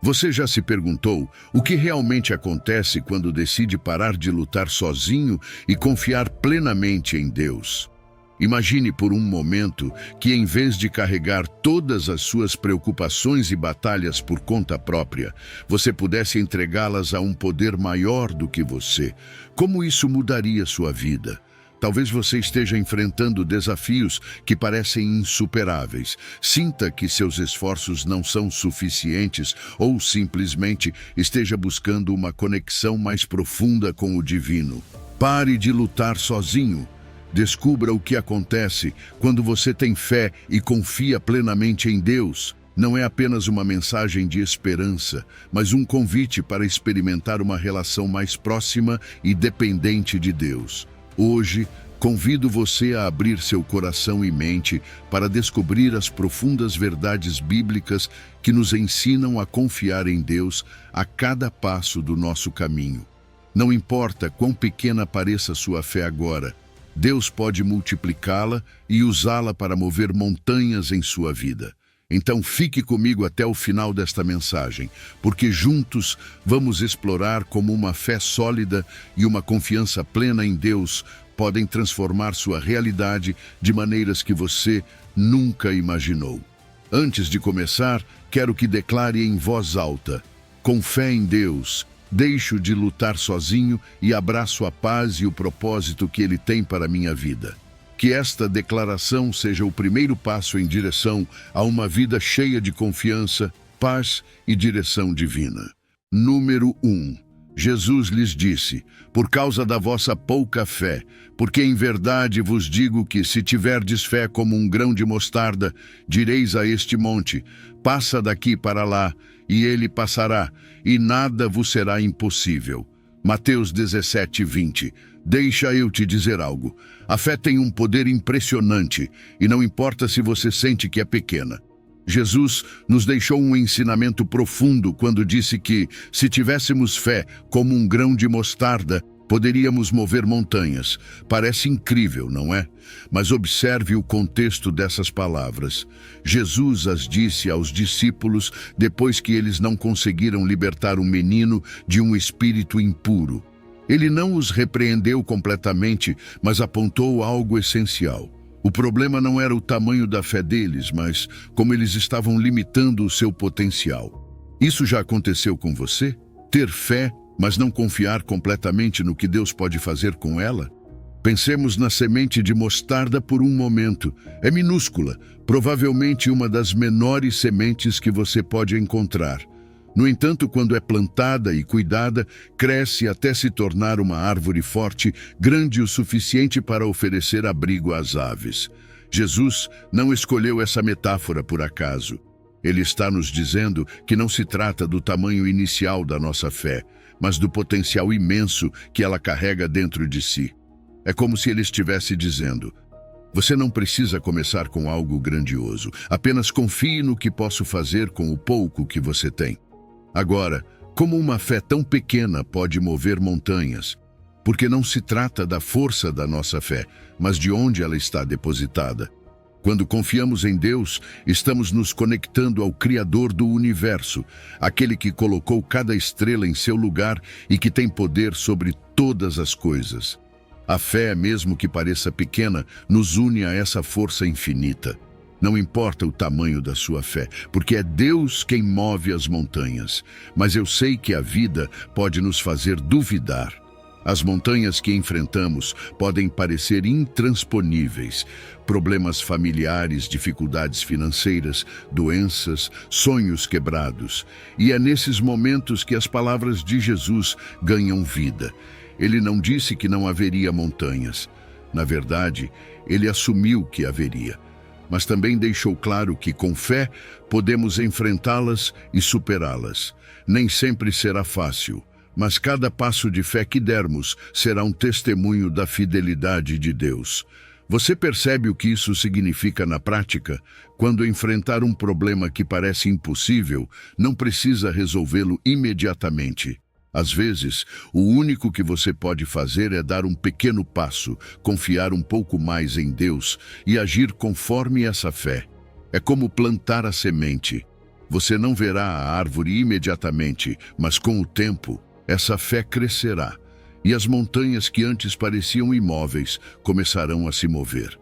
Você já se perguntou o que realmente acontece quando decide parar de lutar sozinho e confiar plenamente em Deus? Imagine por um momento que, em vez de carregar todas as suas preocupações e batalhas por conta própria, você pudesse entregá-las a um poder maior do que você. Como isso mudaria sua vida? Talvez você esteja enfrentando desafios que parecem insuperáveis. Sinta que seus esforços não são suficientes ou simplesmente esteja buscando uma conexão mais profunda com o divino. Pare de lutar sozinho. Descubra o que acontece quando você tem fé e confia plenamente em Deus. Não é apenas uma mensagem de esperança, mas um convite para experimentar uma relação mais próxima e dependente de Deus. Hoje, convido você a abrir seu coração e mente para descobrir as profundas verdades bíblicas que nos ensinam a confiar em Deus a cada passo do nosso caminho. Não importa quão pequena pareça sua fé agora, Deus pode multiplicá-la e usá-la para mover montanhas em sua vida. Então fique comigo até o final desta mensagem, porque juntos vamos explorar como uma fé sólida e uma confiança plena em Deus podem transformar sua realidade de maneiras que você nunca imaginou. Antes de começar, quero que declare em voz alta: com fé em Deus, deixo de lutar sozinho e abraço a paz e o propósito que Ele tem para a minha vida. Que esta declaração seja o primeiro passo em direção a uma vida cheia de confiança, paz e direção divina. Número 1. Jesus lhes disse: por causa da vossa pouca fé, porque em verdade vos digo que, se tiverdes fé como um grão de mostarda, direis a este monte: passa daqui para lá, e ele passará, e nada vos será impossível. Mateus 17:20. Deixa eu te dizer algo. A fé tem um poder impressionante, e não importa se você sente que é pequena. Jesus nos deixou um ensinamento profundo quando disse que, se tivéssemos fé como um grão de mostarda, poderíamos mover montanhas. Parece incrível, não é? Mas observe o contexto dessas palavras. Jesus as disse aos discípulos depois que eles não conseguiram libertar um menino de um espírito impuro. Ele não os repreendeu completamente, mas apontou algo essencial. O problema não era o tamanho da fé deles, mas como eles estavam limitando o seu potencial. Isso já aconteceu com você? Ter fé, mas não confiar completamente no que Deus pode fazer com ela? Pensemos na semente de mostarda por um momento. É minúscula, provavelmente uma das menores sementes que você pode encontrar. No entanto, quando é plantada e cuidada, cresce até se tornar uma árvore forte, grande o suficiente para oferecer abrigo às aves. Jesus não escolheu essa metáfora por acaso. Ele está nos dizendo que não se trata do tamanho inicial da nossa fé, mas do potencial imenso que ela carrega dentro de si. É como se ele estivesse dizendo: você não precisa começar com algo grandioso, apenas confie no que posso fazer com o pouco que você tem. Agora, como uma fé tão pequena pode mover montanhas? Porque não se trata da força da nossa fé, mas de onde ela está depositada. Quando confiamos em Deus, estamos nos conectando ao Criador do universo, aquele que colocou cada estrela em seu lugar e que tem poder sobre todas as coisas. A fé, mesmo que pareça pequena, nos une a essa força infinita. Não importa o tamanho da sua fé, porque é Deus quem move as montanhas. Mas eu sei que a vida pode nos fazer duvidar. As montanhas que enfrentamos podem parecer intransponíveis. Problemas familiares, dificuldades financeiras, doenças, sonhos quebrados. E é nesses momentos que as palavras de Jesus ganham vida. Ele não disse que não haveria montanhas. Na verdade, ele assumiu que haveria. Mas também deixou claro que, com fé, podemos enfrentá-las e superá-las. Nem sempre será fácil, mas cada passo de fé que dermos será um testemunho da fidelidade de Deus. Você percebe o que isso significa na prática? Quando enfrentar um problema que parece impossível, não precisa resolvê-lo imediatamente. Às vezes, o único que você pode fazer é dar um pequeno passo, confiar um pouco mais em Deus e agir conforme essa fé. É como plantar a semente. Você não verá a árvore imediatamente, mas com o tempo, essa fé crescerá. E as montanhas que antes pareciam imóveis começarão a se mover.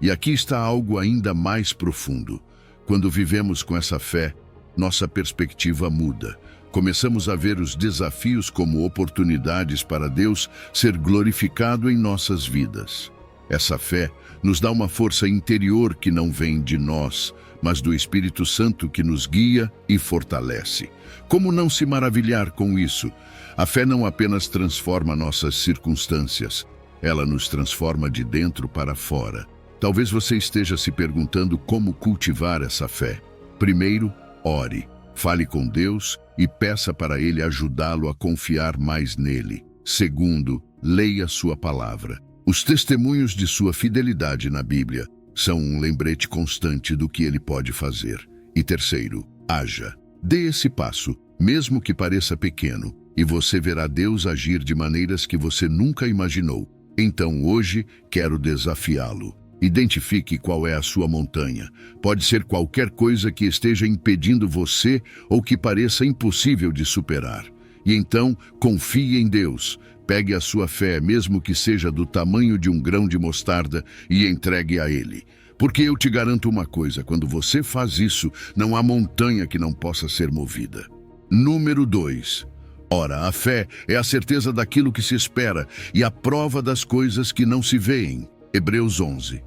E aqui está algo ainda mais profundo. Quando vivemos com essa fé, nossa perspectiva muda. Começamos a ver os desafios como oportunidades para Deus ser glorificado em nossas vidas. Essa fé nos dá uma força interior que não vem de nós, mas do Espírito Santo que nos guia e fortalece. Como não se maravilhar com isso? A fé não apenas transforma nossas circunstâncias, ela nos transforma de dentro para fora. Talvez você esteja se perguntando como cultivar essa fé. Primeiro, ore. Fale com Deus e peça para Ele ajudá-lo a confiar mais nele. Segundo, leia sua palavra. Os testemunhos de sua fidelidade na Bíblia são um lembrete constante do que Ele pode fazer. E terceiro, haja. Dê esse passo, mesmo que pareça pequeno, e você verá Deus agir de maneiras que você nunca imaginou. Então hoje quero desafiá-lo. Identifique qual é a sua montanha. Pode ser qualquer coisa que esteja impedindo você ou que pareça impossível de superar. E então, confie em Deus. Pegue a sua fé, mesmo que seja do tamanho de um grão de mostarda, e entregue a Ele. Porque eu te garanto uma coisa, quando você faz isso, não há montanha que não possa ser movida. Número 2. Ora, a fé é a certeza daquilo que se espera e a prova das coisas que não se veem. Hebreus 11.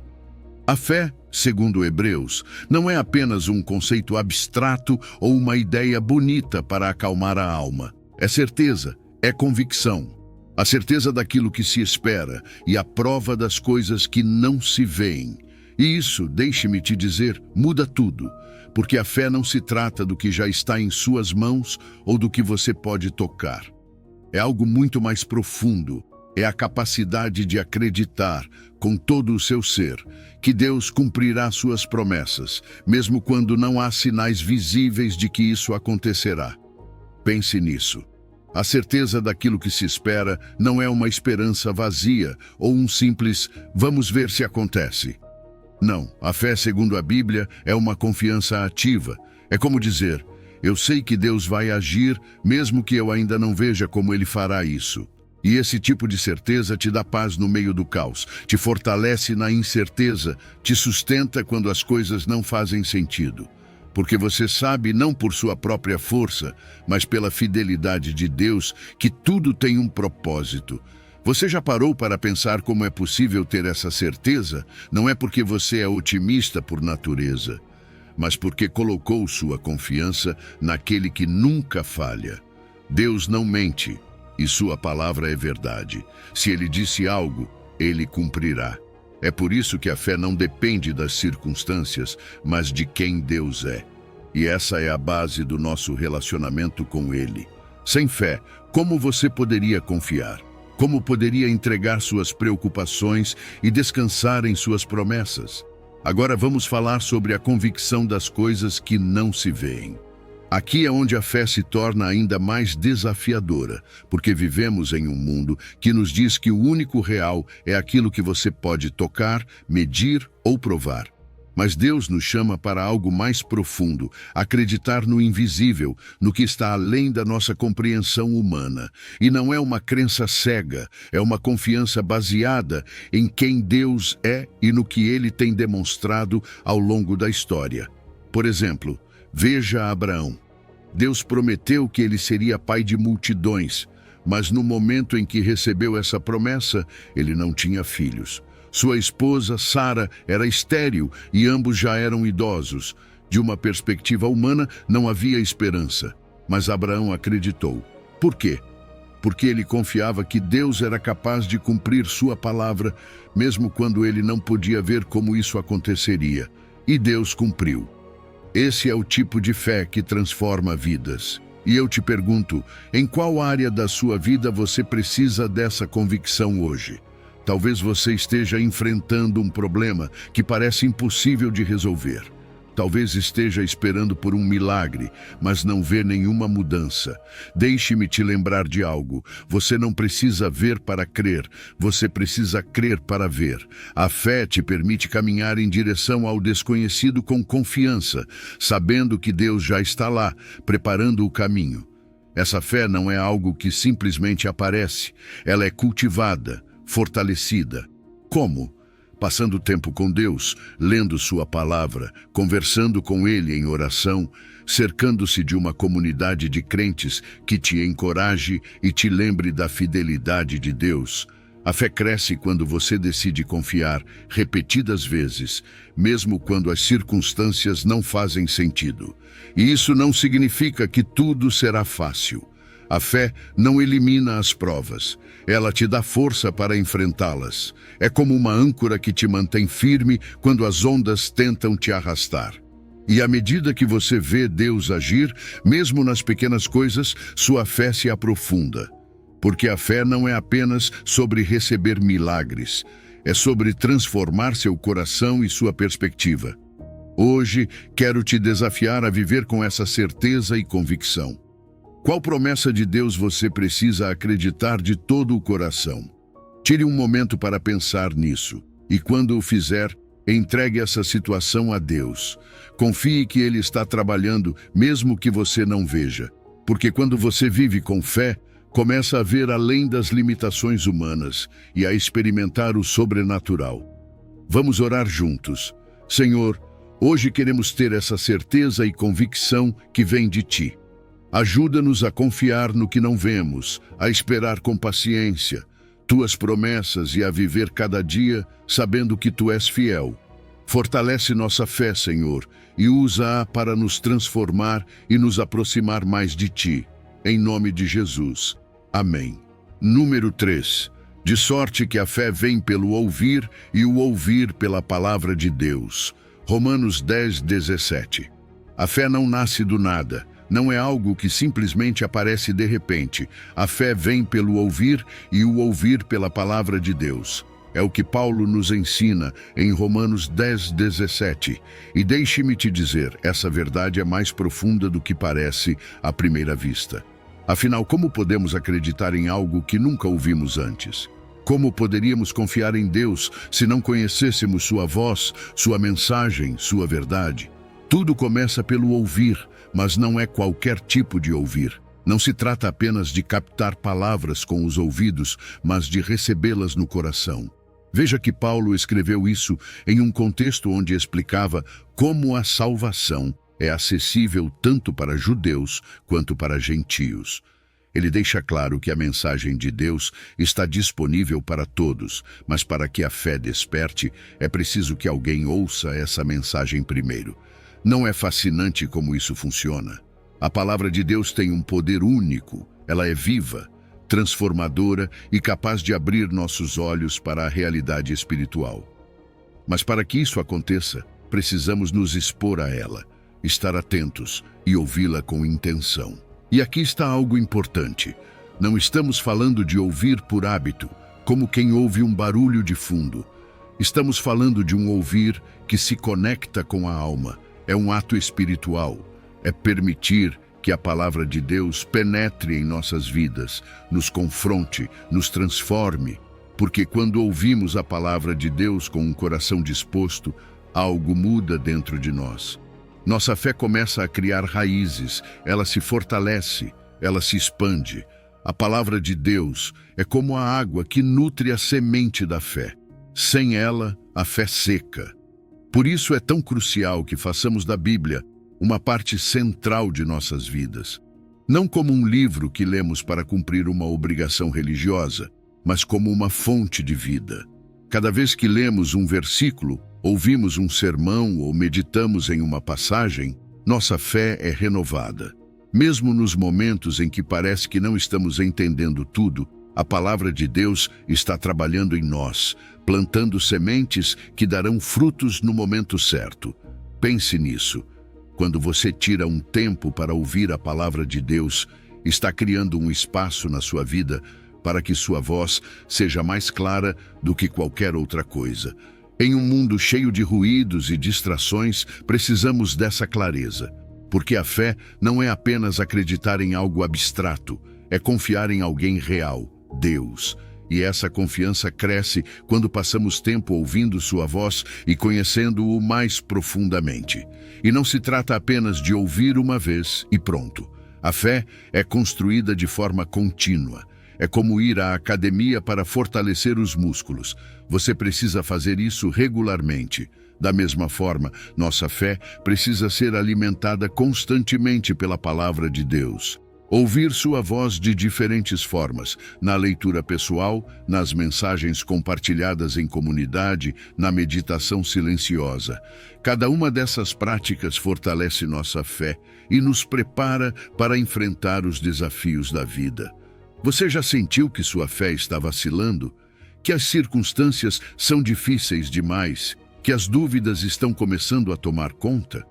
A fé, segundo Hebreus, não é apenas um conceito abstrato ou uma ideia bonita para acalmar a alma. É certeza, é convicção. A certeza daquilo que se espera e a prova das coisas que não se veem. E isso, deixe-me te dizer, muda tudo. Porque a fé não se trata do que já está em suas mãos ou do que você pode tocar. É algo muito mais profundo. É a capacidade de acreditar, com todo o seu ser, que Deus cumprirá suas promessas, mesmo quando não há sinais visíveis de que isso acontecerá. Pense nisso. A certeza daquilo que se espera não é uma esperança vazia ou um simples "vamos ver se acontece". Não, a fé, segundo a Bíblia, é uma confiança ativa. É como dizer, eu sei que Deus vai agir, mesmo que eu ainda não veja como Ele fará isso. E esse tipo de certeza te dá paz no meio do caos, te fortalece na incerteza, te sustenta quando as coisas não fazem sentido. Porque você sabe, não por sua própria força, mas pela fidelidade de Deus, que tudo tem um propósito. Você já parou para pensar como é possível ter essa certeza? Não é porque você é otimista por natureza, mas porque colocou sua confiança naquele que nunca falha. Deus não mente. E sua palavra é verdade. Se Ele disse algo, Ele cumprirá. É por isso que a fé não depende das circunstâncias, mas de quem Deus é. E essa é a base do nosso relacionamento com Ele. Sem fé, como você poderia confiar? Como poderia entregar suas preocupações e descansar em suas promessas? Agora vamos falar sobre a convicção das coisas que não se veem. Aqui é onde a fé se torna ainda mais desafiadora, porque vivemos em um mundo que nos diz que o único real é aquilo que você pode tocar, medir ou provar. Mas Deus nos chama para algo mais profundo, acreditar no invisível, no que está além da nossa compreensão humana. E não é uma crença cega, é uma confiança baseada em quem Deus é e no que Ele tem demonstrado ao longo da história. Por exemplo, veja Abraão. Deus prometeu que ele seria pai de multidões, mas no momento em que recebeu essa promessa, ele não tinha filhos. Sua esposa, Sara, era estéril e ambos já eram idosos. De uma perspectiva humana, não havia esperança, mas Abraão acreditou. Por quê? Porque ele confiava que Deus era capaz de cumprir sua palavra, mesmo quando ele não podia ver como isso aconteceria. E Deus cumpriu. Esse é o tipo de fé que transforma vidas. E eu te pergunto, em qual área da sua vida você precisa dessa convicção hoje? Talvez você esteja enfrentando um problema que parece impossível de resolver. Talvez esteja esperando por um milagre, mas não vê nenhuma mudança. Deixe-me te lembrar de algo. Você não precisa ver para crer, você precisa crer para ver. A fé te permite caminhar em direção ao desconhecido com confiança, sabendo que Deus já está lá, preparando o caminho. Essa fé não é algo que simplesmente aparece, ela é cultivada, fortalecida. Como? Passando tempo com Deus, lendo sua palavra, conversando com Ele em oração, cercando-se de uma comunidade de crentes que te encoraje e te lembre da fidelidade de Deus. A fé cresce quando você decide confiar repetidas vezes, mesmo quando as circunstâncias não fazem sentido. E isso não significa que tudo será fácil. A fé não elimina as provas, ela te dá força para enfrentá-las. É como uma âncora que te mantém firme quando as ondas tentam te arrastar. E à medida que você vê Deus agir, mesmo nas pequenas coisas, sua fé se aprofunda. Porque a fé não é apenas sobre receber milagres, é sobre transformar seu coração e sua perspectiva. Hoje, quero te desafiar a viver com essa certeza e convicção. Qual promessa de Deus você precisa acreditar de todo o coração? Tire um momento para pensar nisso, e quando o fizer, entregue essa situação a Deus. Confie que Ele está trabalhando, mesmo que você não veja. Porque quando você vive com fé, começa a ver além das limitações humanas e a experimentar o sobrenatural. Vamos orar juntos. Senhor, hoje queremos ter essa certeza e convicção que vem de Ti. Ajuda-nos a confiar no que não vemos, a esperar com paciência Tuas promessas e a viver cada dia sabendo que Tu és fiel. Fortalece nossa fé, Senhor, e usa-a para nos transformar e nos aproximar mais de Ti. Em nome de Jesus. Amém. Número 3. De sorte que a fé vem pelo ouvir e o ouvir pela palavra de Deus. Romanos 10, 17. A fé não nasce do nada. Não é algo que simplesmente aparece de repente. A fé vem pelo ouvir e o ouvir pela palavra de Deus. É o que Paulo nos ensina em Romanos 10, 17. E deixe-me te dizer, essa verdade é mais profunda do que parece à primeira vista. Afinal, como podemos acreditar em algo que nunca ouvimos antes? Como poderíamos confiar em Deus se não conhecêssemos sua voz, sua mensagem, sua verdade? Tudo começa pelo ouvir, mas não é qualquer tipo de ouvir. Não se trata apenas de captar palavras com os ouvidos, mas de recebê-las no coração. Veja que Paulo escreveu isso em um contexto onde explicava como a salvação é acessível tanto para judeus quanto para gentios. Ele deixa claro que a mensagem de Deus está disponível para todos, mas para que a fé desperte, é preciso que alguém ouça essa mensagem primeiro. Não é fascinante como isso funciona? A palavra de Deus tem um poder único, ela é viva, transformadora e capaz de abrir nossos olhos para a realidade espiritual. Mas para que isso aconteça, precisamos nos expor a ela, estar atentos e ouvi-la com intenção. E aqui está algo importante. Não estamos falando de ouvir por hábito, como quem ouve um barulho de fundo. Estamos falando de um ouvir que se conecta com a alma. É um ato espiritual. É permitir que a palavra de Deus penetre em nossas vidas, nos confronte, nos transforme. Porque quando ouvimos a palavra de Deus com um coração disposto, algo muda dentro de nós. Nossa fé começa a criar raízes, ela se fortalece, ela se expande. A palavra de Deus é como a água que nutre a semente da fé. Sem ela, a fé seca. Por isso é tão crucial que façamos da Bíblia uma parte central de nossas vidas. Não como um livro que lemos para cumprir uma obrigação religiosa, mas como uma fonte de vida. Cada vez que lemos um versículo, ouvimos um sermão ou meditamos em uma passagem, nossa fé é renovada. Mesmo nos momentos em que parece que não estamos entendendo tudo, a palavra de Deus está trabalhando em nós, plantando sementes que darão frutos no momento certo. Pense nisso. Quando você tira um tempo para ouvir a palavra de Deus, está criando um espaço na sua vida para que sua voz seja mais clara do que qualquer outra coisa. Em um mundo cheio de ruídos e distrações, precisamos dessa clareza. Porque a fé não é apenas acreditar em algo abstrato, é confiar em alguém real, Deus. E essa confiança cresce quando passamos tempo ouvindo sua voz e conhecendo-o mais profundamente. E não se trata apenas de ouvir uma vez e pronto. A fé é construída de forma contínua. É como ir à academia para fortalecer os músculos. Você precisa fazer isso regularmente. Da mesma forma, nossa fé precisa ser alimentada constantemente pela palavra de Deus. Ouvir sua voz de diferentes formas, na leitura pessoal, nas mensagens compartilhadas em comunidade, na meditação silenciosa. Cada uma dessas práticas fortalece nossa fé e nos prepara para enfrentar os desafios da vida. Você já sentiu que sua fé está vacilando? Que as circunstâncias são difíceis demais? Que as dúvidas estão começando a tomar conta?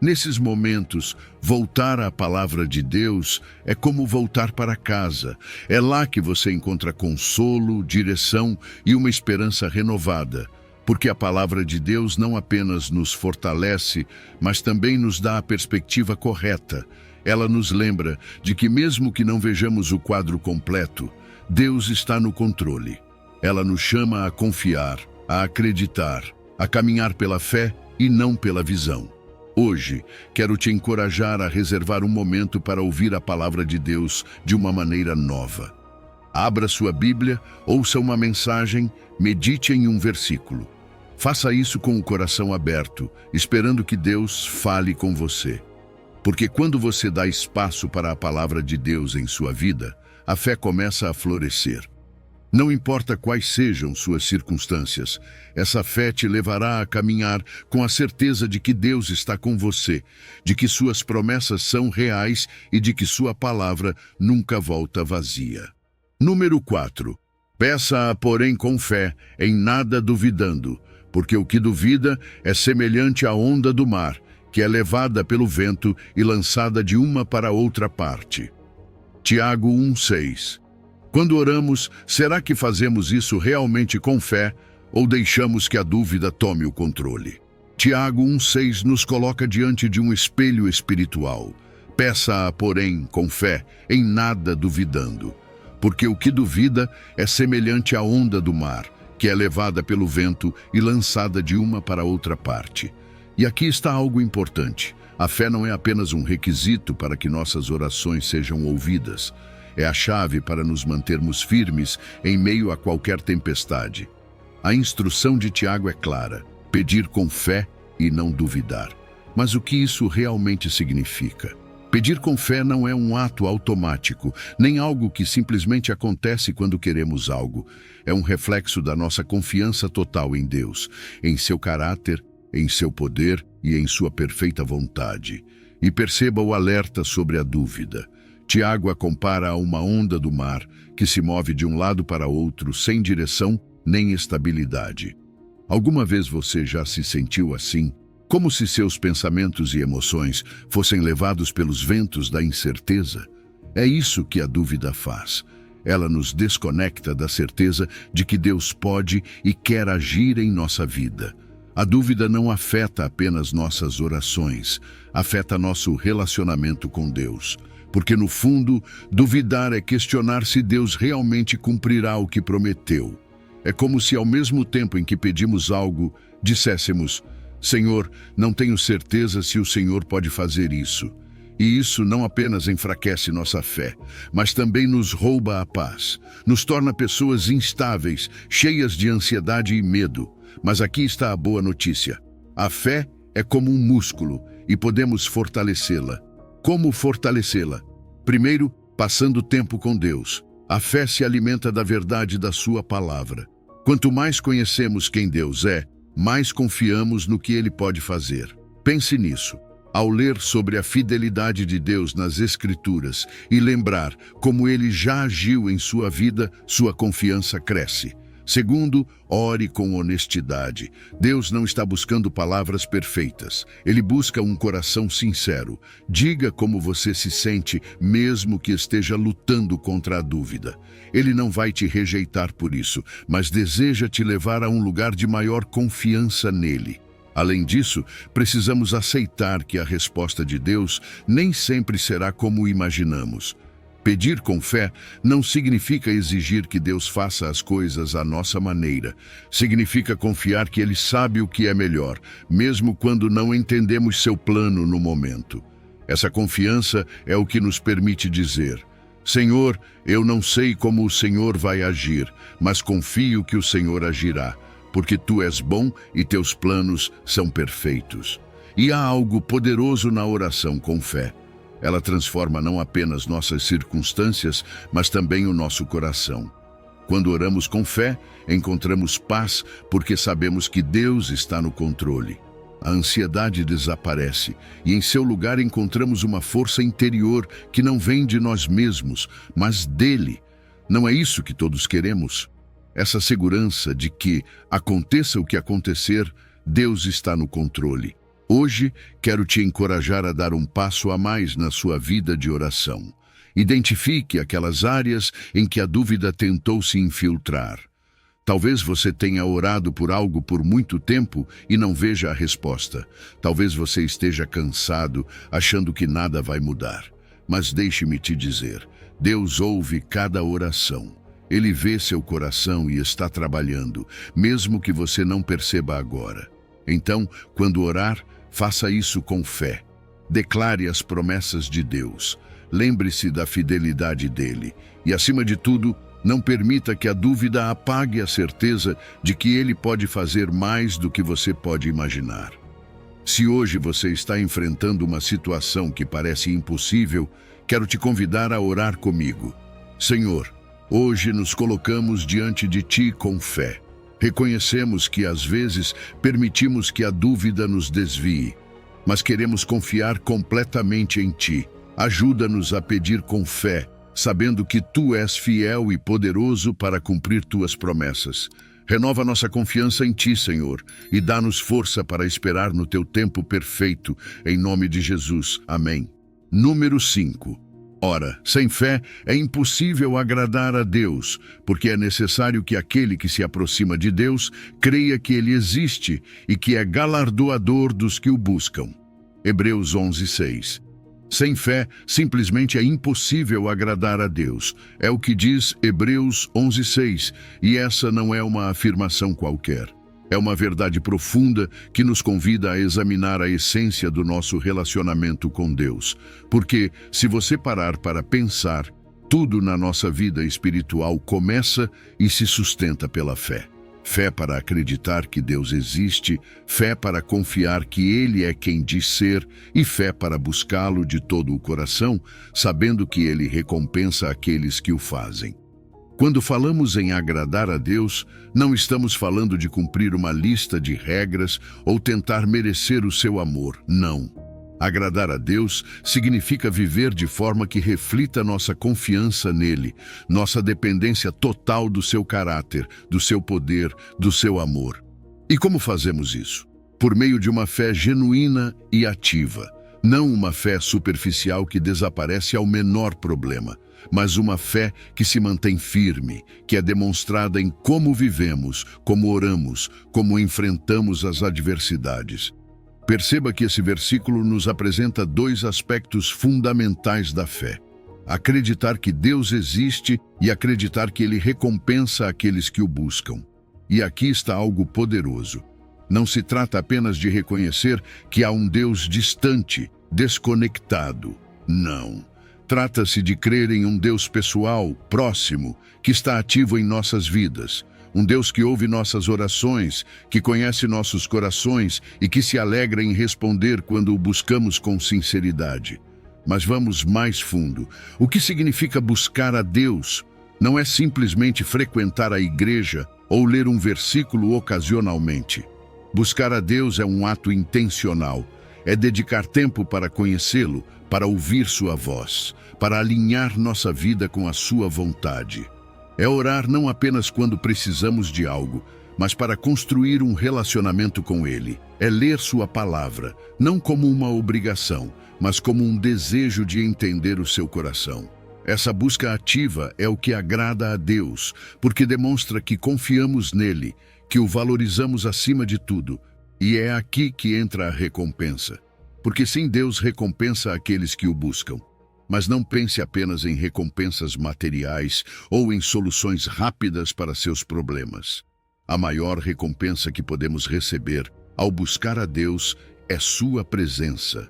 Nesses momentos, voltar à palavra de Deus é como voltar para casa. É lá que você encontra consolo, direção e uma esperança renovada. Porque a palavra de Deus não apenas nos fortalece, mas também nos dá a perspectiva correta. Ela nos lembra de que mesmo que não vejamos o quadro completo, Deus está no controle. Ela nos chama a confiar, a acreditar, a caminhar pela fé e não pela visão. Hoje, quero te encorajar a reservar um momento para ouvir a palavra de Deus de uma maneira nova. Abra sua Bíblia, ouça uma mensagem, medite em um versículo. Faça isso com o coração aberto, esperando que Deus fale com você. Porque quando você dá espaço para a palavra de Deus em sua vida, a fé começa a florescer. Não importa quais sejam suas circunstâncias, essa fé te levará a caminhar com a certeza de que Deus está com você, de que suas promessas são reais e de que sua palavra nunca volta vazia. Número 4. Peça-a, porém, com fé, em nada duvidando, porque o que duvida é semelhante à onda do mar, que é levada pelo vento e lançada de uma para outra parte. Tiago 1:6. Quando oramos, será que fazemos isso realmente com fé ou deixamos que a dúvida tome o controle? Tiago 1:6 nos coloca diante de um espelho espiritual. Peça-a, porém, com fé, em nada duvidando. Porque o que duvida é semelhante à onda do mar, que é levada pelo vento e lançada de uma para outra parte. E aqui está algo importante. A fé não é apenas um requisito para que nossas orações sejam ouvidas. É a chave para nos mantermos firmes em meio a qualquer tempestade. A instrução de Tiago é clara: pedir com fé e não duvidar. Mas o que isso realmente significa? Pedir com fé não é um ato automático, nem algo que simplesmente acontece quando queremos algo. É um reflexo da nossa confiança total em Deus, em seu caráter, em seu poder e em sua perfeita vontade. E perceba o alerta sobre a dúvida. Tiago a compara a uma onda do mar que se move de um lado para outro sem direção nem estabilidade. Alguma vez você já se sentiu assim? Como se seus pensamentos e emoções fossem levados pelos ventos da incerteza? É isso que a dúvida faz. Ela nos desconecta da certeza de que Deus pode e quer agir em nossa vida. A dúvida não afeta apenas nossas orações, afeta nosso relacionamento com Deus. Porque, no fundo, duvidar é questionar se Deus realmente cumprirá o que prometeu. É como se, ao mesmo tempo em que pedimos algo, disséssemos: Senhor, não tenho certeza se o Senhor pode fazer isso. E isso não apenas enfraquece nossa fé, mas também nos rouba a paz. Nos torna pessoas instáveis, cheias de ansiedade e medo. Mas aqui está a boa notícia. A fé é como um músculo e podemos fortalecê-la. Como fortalecê-la? Primeiro, passando tempo com Deus. A fé se alimenta da verdade da sua palavra. Quanto mais conhecemos quem Deus é, mais confiamos no que Ele pode fazer. Pense nisso. Ao ler sobre a fidelidade de Deus nas Escrituras e lembrar como Ele já agiu em sua vida, sua confiança cresce. Segundo, ore com honestidade. Deus não está buscando palavras perfeitas. Ele busca um coração sincero. Diga como você se sente, mesmo que esteja lutando contra a dúvida. Ele não vai te rejeitar por isso, mas deseja te levar a um lugar de maior confiança nele. Além disso, precisamos aceitar que a resposta de Deus nem sempre será como imaginamos. Pedir com fé não significa exigir que Deus faça as coisas à nossa maneira. Significa confiar que Ele sabe o que é melhor, mesmo quando não entendemos seu plano no momento. Essa confiança é o que nos permite dizer: Senhor, eu não sei como o Senhor vai agir, mas confio que o Senhor agirá, porque Tu és bom e Teus planos são perfeitos. E há algo poderoso na oração com fé. Ela transforma não apenas nossas circunstâncias, mas também o nosso coração. Quando oramos com fé, encontramos paz porque sabemos que Deus está no controle. A ansiedade desaparece e em seu lugar encontramos uma força interior que não vem de nós mesmos, mas dele. Não é isso que todos queremos? Essa segurança de que, aconteça o que acontecer, Deus está no controle. Hoje, quero te encorajar a dar um passo a mais na sua vida de oração. Identifique aquelas áreas em que a dúvida tentou se infiltrar. Talvez você tenha orado por algo por muito tempo e não veja a resposta. Talvez você esteja cansado, achando que nada vai mudar. Mas deixe-me te dizer, Deus ouve cada oração. Ele vê seu coração e está trabalhando, mesmo que você não perceba agora. Então, quando orar, faça isso com fé. Declare as promessas de Deus. Lembre-se da fidelidade dele. E, acima de tudo, não permita que a dúvida apague a certeza de que ele pode fazer mais do que você pode imaginar. Se hoje você está enfrentando uma situação que parece impossível, quero te convidar a orar comigo. Senhor, hoje nos colocamos diante de Ti com fé. Reconhecemos que, às vezes, permitimos que a dúvida nos desvie, mas queremos confiar completamente em Ti. Ajuda-nos a pedir com fé, sabendo que Tu és fiel e poderoso para cumprir Tuas promessas. Renova nossa confiança em Ti, Senhor, e dá-nos força para esperar no Teu tempo perfeito, em nome de Jesus. Amém. Número 5. Ora, sem fé é impossível agradar a Deus, porque é necessário que aquele que se aproxima de Deus creia que Ele existe e que é galardoador dos que o buscam. Hebreus 11:6. Sem fé, simplesmente é impossível agradar a Deus. É o que diz Hebreus 11:6, e essa não é uma afirmação qualquer. É uma verdade profunda que nos convida a examinar a essência do nosso relacionamento com Deus. Porque, se você parar para pensar, tudo na nossa vida espiritual começa e se sustenta pela fé. Fé para acreditar que Deus existe, fé para confiar que Ele é quem diz ser e fé para buscá-lo de todo o coração, sabendo que Ele recompensa aqueles que o fazem. Quando falamos em agradar a Deus, não estamos falando de cumprir uma lista de regras ou tentar merecer o seu amor, não. Agradar a Deus significa viver de forma que reflita nossa confiança nele, nossa dependência total do seu caráter, do seu poder, do seu amor. E como fazemos isso? Por meio de uma fé genuína e ativa. Não uma fé superficial que desaparece ao menor problema, mas uma fé que se mantém firme, que é demonstrada em como vivemos, como oramos, como enfrentamos as adversidades. Perceba que esse versículo nos apresenta dois aspectos fundamentais da fé: acreditar que Deus existe e acreditar que Ele recompensa aqueles que o buscam. E aqui está algo poderoso. Não se trata apenas de reconhecer que há um Deus distante, desconectado. Não. Trata-se de crer em um Deus pessoal, próximo, que está ativo em nossas vidas. Um Deus que ouve nossas orações, que conhece nossos corações e que se alegra em responder quando o buscamos com sinceridade. Mas vamos mais fundo. O que significa buscar a Deus? Não é simplesmente frequentar a igreja ou ler um versículo ocasionalmente. Buscar a Deus é um ato intencional. É dedicar tempo para conhecê-lo, para ouvir sua voz, para alinhar nossa vida com a sua vontade. É orar não apenas quando precisamos de algo, mas para construir um relacionamento com Ele. É ler sua palavra, não como uma obrigação, mas como um desejo de entender o seu coração. Essa busca ativa é o que agrada a Deus, porque demonstra que confiamos nele, que o valorizamos acima de tudo. E é aqui que entra a recompensa. Porque sim, Deus recompensa aqueles que o buscam. Mas não pense apenas em recompensas materiais ou em soluções rápidas para seus problemas. A maior recompensa que podemos receber ao buscar a Deus é sua presença.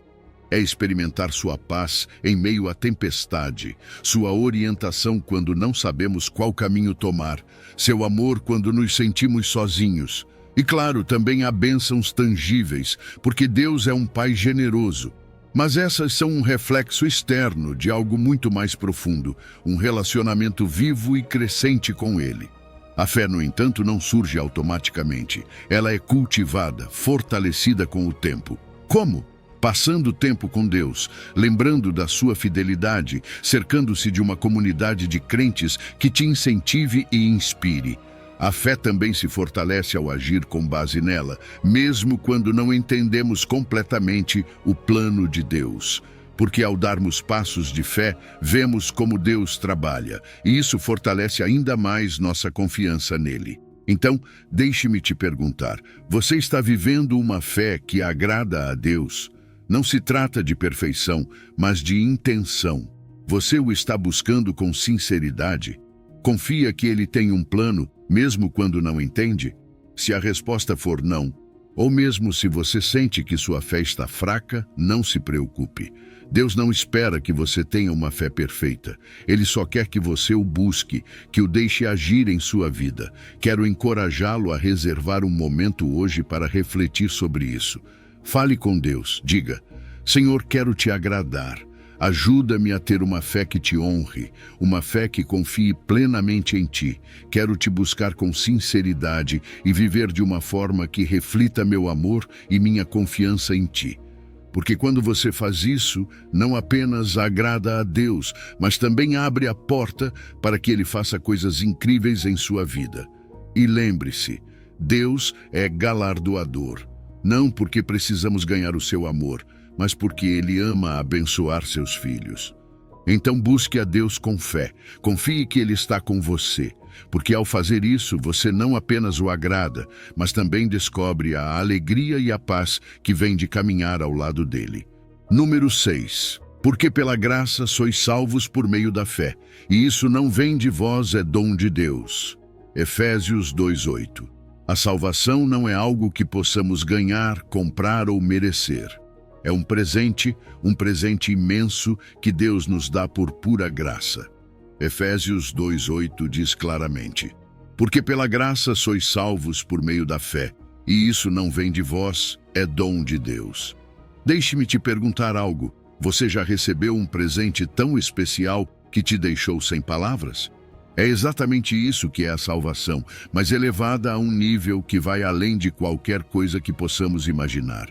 É experimentar sua paz em meio à tempestade, sua orientação quando não sabemos qual caminho tomar, seu amor quando nos sentimos sozinhos. E claro, também há bênçãos tangíveis, porque Deus é um Pai generoso. Mas essas são um reflexo externo de algo muito mais profundo, um relacionamento vivo e crescente com Ele. A fé, no entanto, não surge automaticamente. Ela é cultivada, fortalecida com o tempo. Como? Passando tempo com Deus, lembrando da sua fidelidade, cercando-se de uma comunidade de crentes que te incentive e inspire. A fé também se fortalece ao agir com base nela, mesmo quando não entendemos completamente o plano de Deus. Porque ao darmos passos de fé, vemos como Deus trabalha, e isso fortalece ainda mais nossa confiança nele. Então, deixe-me te perguntar, você está vivendo uma fé que agrada a Deus? Não se trata de perfeição, mas de intenção. Você o está buscando com sinceridade? Confia que ele tem um plano, mesmo quando não entende? Se a resposta for não, ou mesmo se você sente que sua fé está fraca, não se preocupe. Deus não espera que você tenha uma fé perfeita. Ele só quer que você o busque, que o deixe agir em sua vida. Quero encorajá-lo a reservar um momento hoje para refletir sobre isso. Fale com Deus, diga: Senhor, quero te agradar. Ajuda-me a ter uma fé que te honre, uma fé que confie plenamente em ti. Quero te buscar com sinceridade e viver de uma forma que reflita meu amor e minha confiança em ti. Porque quando você faz isso, não apenas agrada a Deus, mas também abre a porta para que Ele faça coisas incríveis em sua vida. E lembre-se, Deus é galardoador. Não porque precisamos ganhar o seu amor, mas porque Ele ama abençoar seus filhos. Então busque a Deus com fé. Confie que Ele está com você, porque ao fazer isso, você não apenas o agrada, mas também descobre a alegria e a paz que vem de caminhar ao lado dele. Número 6. Porque pela graça sois salvos por meio da fé, e isso não vem de vós, é dom de Deus. Efésios 2:8. A salvação não é algo que possamos ganhar, comprar ou merecer. É um presente imenso que Deus nos dá por pura graça. Efésios 2:8 diz claramente: Porque pela graça sois salvos por meio da fé, e isso não vem de vós, é dom de Deus. Deixe-me te perguntar algo. Você já recebeu um presente tão especial que te deixou sem palavras? É exatamente isso que é a salvação, mas elevada a um nível que vai além de qualquer coisa que possamos imaginar.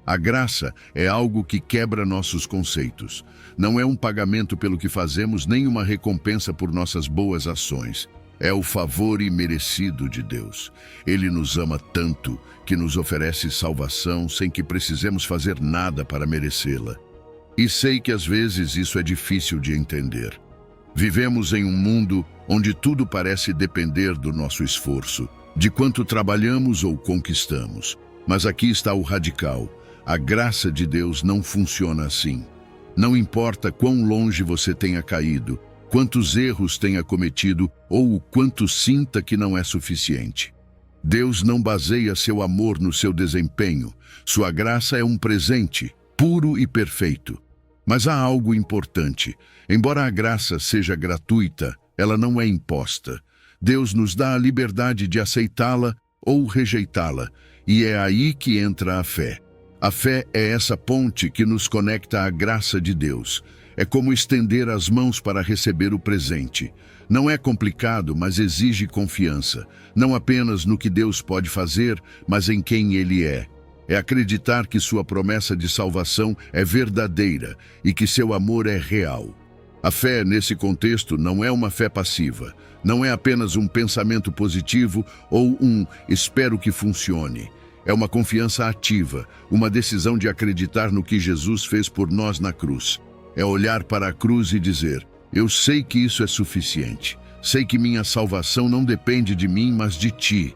A graça é algo que quebra nossos conceitos. Não é um pagamento pelo que fazemos, nem uma recompensa por nossas boas ações. É o favor imerecido de Deus. Ele nos ama tanto que nos oferece salvação sem que precisemos fazer nada para merecê-la. E sei que às vezes isso é difícil de entender. Vivemos em um mundo onde tudo parece depender do nosso esforço, de quanto trabalhamos ou conquistamos. Mas aqui está o radical. A graça de Deus não funciona assim. Não importa quão longe você tenha caído, quantos erros tenha cometido ou o quanto sinta que não é suficiente. Deus não baseia seu amor no seu desempenho. Sua graça é um presente, puro e perfeito. Mas há algo importante. Embora a graça seja gratuita, ela não é imposta. Deus nos dá a liberdade de aceitá-la ou rejeitá-la, e é aí que entra a fé. A fé é essa ponte que nos conecta à graça de Deus. É como estender as mãos para receber o presente. Não é complicado, mas exige confiança. Não apenas no que Deus pode fazer, mas em quem Ele é. É acreditar que sua promessa de salvação é verdadeira e que seu amor é real. A fé, nesse contexto, não é uma fé passiva. Não é apenas um pensamento positivo ou um espero que funcione. É uma confiança ativa, uma decisão de acreditar no que Jesus fez por nós na cruz. É olhar para a cruz e dizer: eu sei que isso é suficiente. Sei que minha salvação não depende de mim, mas de ti.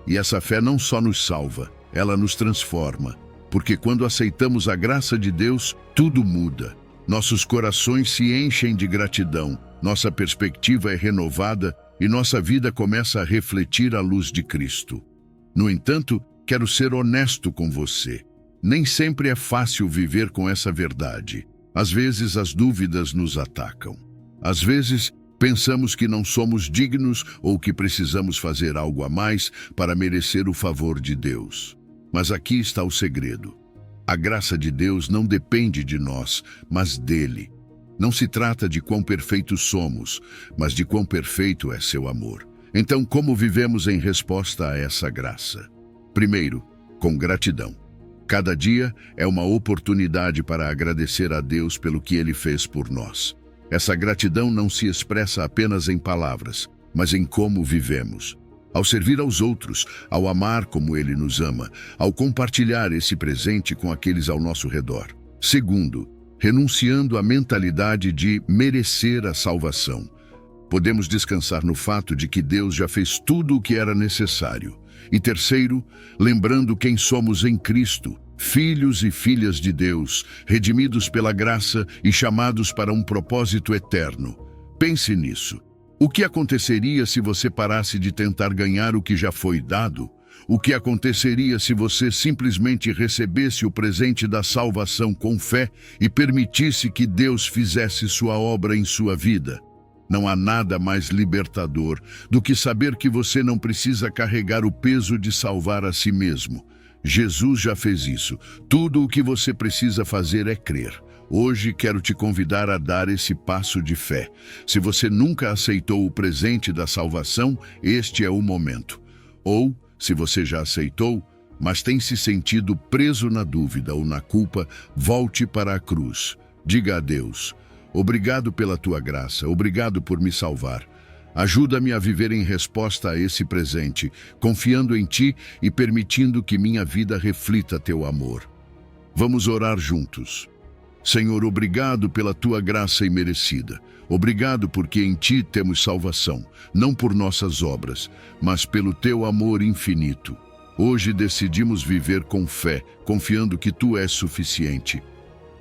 E essa fé não só nos salva, ela nos transforma. Porque quando aceitamos a graça de Deus, tudo muda. Nossos corações se enchem de gratidão, nossa perspectiva é renovada e nossa vida começa a refletir a luz de Cristo. No entanto, quero ser honesto com você. Nem sempre é fácil viver com essa verdade. Às vezes as dúvidas nos atacam. Às vezes pensamos que não somos dignos ou que precisamos fazer algo a mais para merecer o favor de Deus. Mas aqui está o segredo. A graça de Deus não depende de nós, mas dele. Não se trata de quão perfeitos somos, mas de quão perfeito é seu amor. Então, como vivemos em resposta a essa graça? Primeiro, com gratidão. Cada dia é uma oportunidade para agradecer a Deus pelo que Ele fez por nós. Essa gratidão não se expressa apenas em palavras, mas em como vivemos. Ao servir aos outros, ao amar como Ele nos ama, ao compartilhar esse presente com aqueles ao nosso redor. Segundo, renunciando à mentalidade de merecer a salvação. Podemos descansar no fato de que Deus já fez tudo o que era necessário. E terceiro, lembrando quem somos em Cristo, filhos e filhas de Deus, redimidos pela graça e chamados para um propósito eterno. Pense nisso. O que aconteceria se você parasse de tentar ganhar o que já foi dado? O que aconteceria se você simplesmente recebesse o presente da salvação com fé e permitisse que Deus fizesse sua obra em sua vida? Não há nada mais libertador do que saber que você não precisa carregar o peso de salvar a si mesmo. Jesus já fez isso. Tudo o que você precisa fazer é crer. Hoje quero te convidar a dar esse passo de fé. Se você nunca aceitou o presente da salvação, este é o momento. Ou, se você já aceitou, mas tem se sentido preso na dúvida ou na culpa, volte para a cruz. Diga a Deus: obrigado pela tua graça, obrigado por me salvar. Ajuda-me a viver em resposta a esse presente, confiando em ti e permitindo que minha vida reflita teu amor. Vamos orar juntos. Senhor, obrigado pela tua graça imerecida. Obrigado porque em ti temos salvação, não por nossas obras, mas pelo teu amor infinito. Hoje decidimos viver com fé, confiando que tu és suficiente.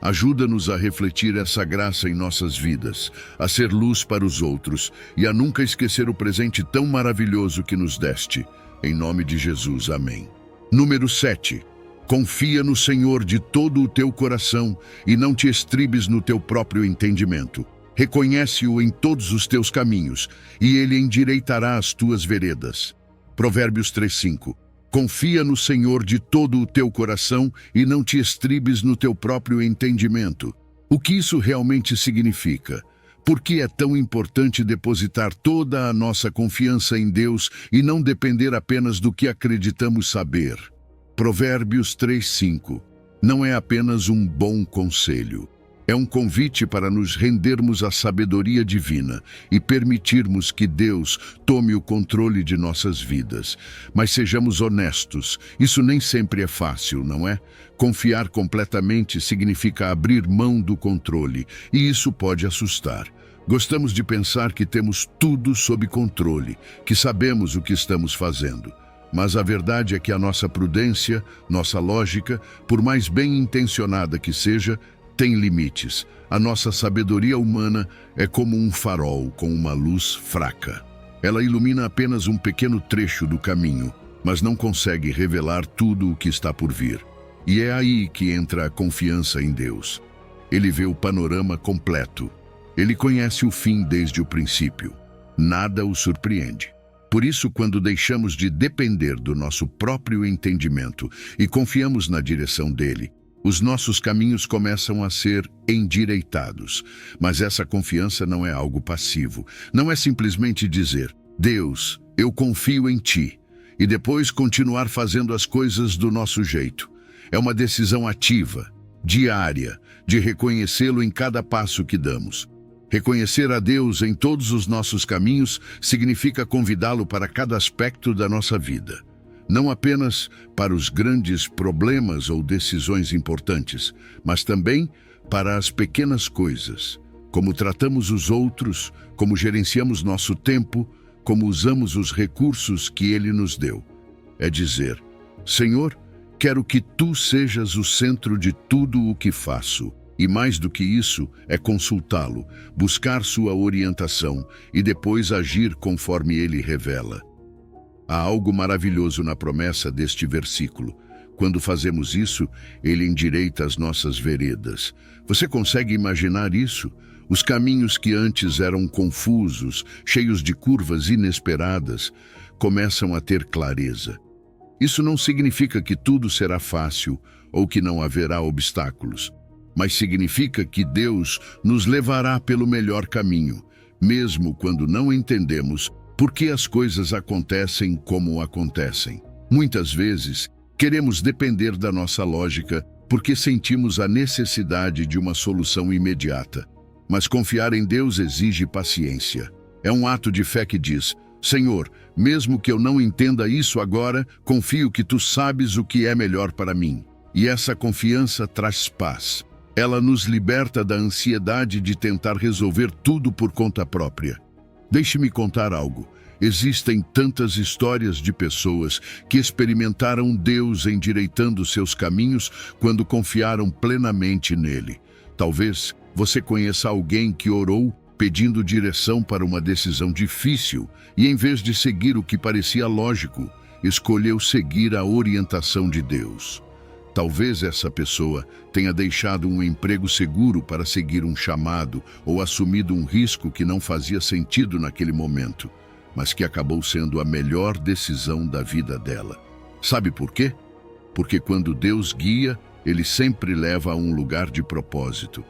Ajuda-nos a refletir essa graça em nossas vidas, a ser luz para os outros e a nunca esquecer o presente tão maravilhoso que nos deste. Em nome de Jesus, amém. Número 7. Confia no Senhor de todo o teu coração e não te estribes no teu próprio entendimento. Reconhece-o em todos os teus caminhos e ele endireitará as tuas veredas. Provérbios 3:5. Confia no Senhor de todo o teu coração e não te estribes no teu próprio entendimento. O que isso realmente significa? Por que é tão importante depositar toda a nossa confiança em Deus e não depender apenas do que acreditamos saber? Provérbios 3:5. Não é apenas um bom conselho. É um convite para nos rendermos à sabedoria divina e permitirmos que Deus tome o controle de nossas vidas. Mas sejamos honestos, isso nem sempre é fácil, não é? Confiar completamente significa abrir mão do controle, e isso pode assustar. Gostamos de pensar que temos tudo sob controle, que sabemos o que estamos fazendo. Mas a verdade é que a nossa prudência, nossa lógica, por mais bem intencionada que seja, tem limites. A nossa sabedoria humana é como um farol com uma luz fraca. Ela ilumina apenas um pequeno trecho do caminho, mas não consegue revelar tudo o que está por vir. E é aí que entra a confiança em Deus. Ele vê o panorama completo. Ele conhece o fim desde o princípio. Nada o surpreende. Por isso, quando deixamos de depender do nosso próprio entendimento e confiamos na direção dele, os nossos caminhos começam a ser endireitados. Mas essa confiança não é algo passivo. Não é simplesmente dizer: Deus, eu confio em ti, e depois continuar fazendo as coisas do nosso jeito. É uma decisão ativa, diária, de reconhecê-lo em cada passo que damos. Reconhecer a Deus em todos os nossos caminhos significa convidá-lo para cada aspecto da nossa vida. Não apenas para os grandes problemas ou decisões importantes, mas também para as pequenas coisas, como tratamos os outros, como gerenciamos nosso tempo, como usamos os recursos que Ele nos deu. É dizer: Senhor, quero que Tu sejas o centro de tudo o que faço. E mais do que isso, é consultá-lo, buscar sua orientação e depois agir conforme Ele revela. Há algo maravilhoso na promessa deste versículo. Quando fazemos isso, Ele endireita as nossas veredas. Você consegue imaginar isso? Os caminhos que antes eram confusos, cheios de curvas inesperadas, começam a ter clareza. Isso não significa que tudo será fácil ou que não haverá obstáculos, mas significa que Deus nos levará pelo melhor caminho, mesmo quando não entendemos por que as coisas acontecem como acontecem. Muitas vezes, queremos depender da nossa lógica porque sentimos a necessidade de uma solução imediata. Mas confiar em Deus exige paciência. É um ato de fé que diz: Senhor, mesmo que eu não entenda isso agora, confio que Tu sabes o que é melhor para mim. E essa confiança traz paz. Ela nos liberta da ansiedade de tentar resolver tudo por conta própria. Deixe-me contar algo. Existem tantas histórias de pessoas que experimentaram Deus endireitando seus caminhos quando confiaram plenamente nele. Talvez você conheça alguém que orou pedindo direção para uma decisão difícil e, em vez de seguir o que parecia lógico, escolheu seguir a orientação de Deus. Talvez essa pessoa tenha deixado um emprego seguro para seguir um chamado ou assumido um risco que não fazia sentido naquele momento, mas que acabou sendo a melhor decisão da vida dela. Sabe por quê? Porque quando Deus guia, Ele sempre leva a um lugar de propósito.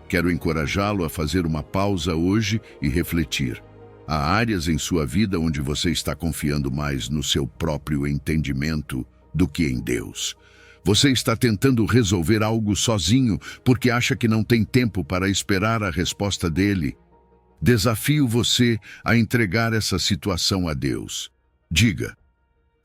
Quero encorajá-lo a fazer uma pausa hoje e refletir. Há áreas em sua vida onde você está confiando mais no seu próprio entendimento do que em Deus. Você está tentando resolver algo sozinho porque acha que não tem tempo para esperar a resposta dele. Desafio você a entregar essa situação a Deus. Diga: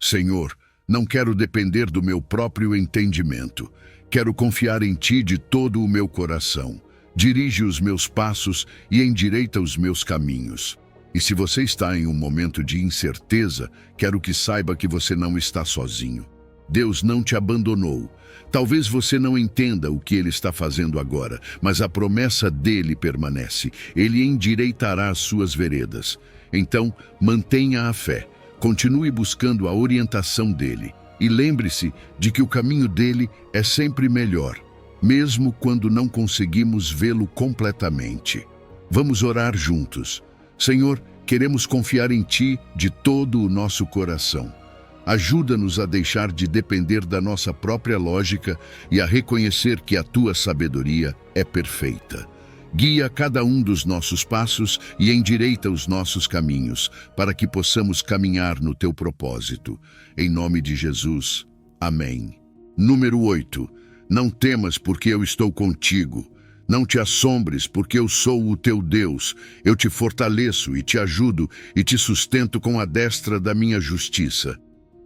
Senhor, não quero depender do meu próprio entendimento. Quero confiar em Ti de todo o meu coração. Dirige os meus passos e endireita os meus caminhos. E se você está em um momento de incerteza, quero que saiba que você não está sozinho. Deus não te abandonou. Talvez você não entenda o que Ele está fazendo agora, mas a promessa dele permanece. Ele endireitará as suas veredas. Então, mantenha a fé. Continue buscando a orientação dele. E lembre-se de que o caminho dele é sempre melhor, mesmo quando não conseguimos vê-lo completamente. Vamos orar juntos. Senhor, queremos confiar em Ti de todo o nosso coração. Ajuda-nos a deixar de depender da nossa própria lógica e a reconhecer que a Tua sabedoria é perfeita. Guia cada um dos nossos passos e endireita os nossos caminhos, para que possamos caminhar no Teu propósito. Em nome de Jesus. Amém. Número 8. Não temas, porque eu estou contigo. Não te assombres, porque eu sou o teu Deus. Eu te fortaleço e te ajudo e te sustento com a destra da minha justiça.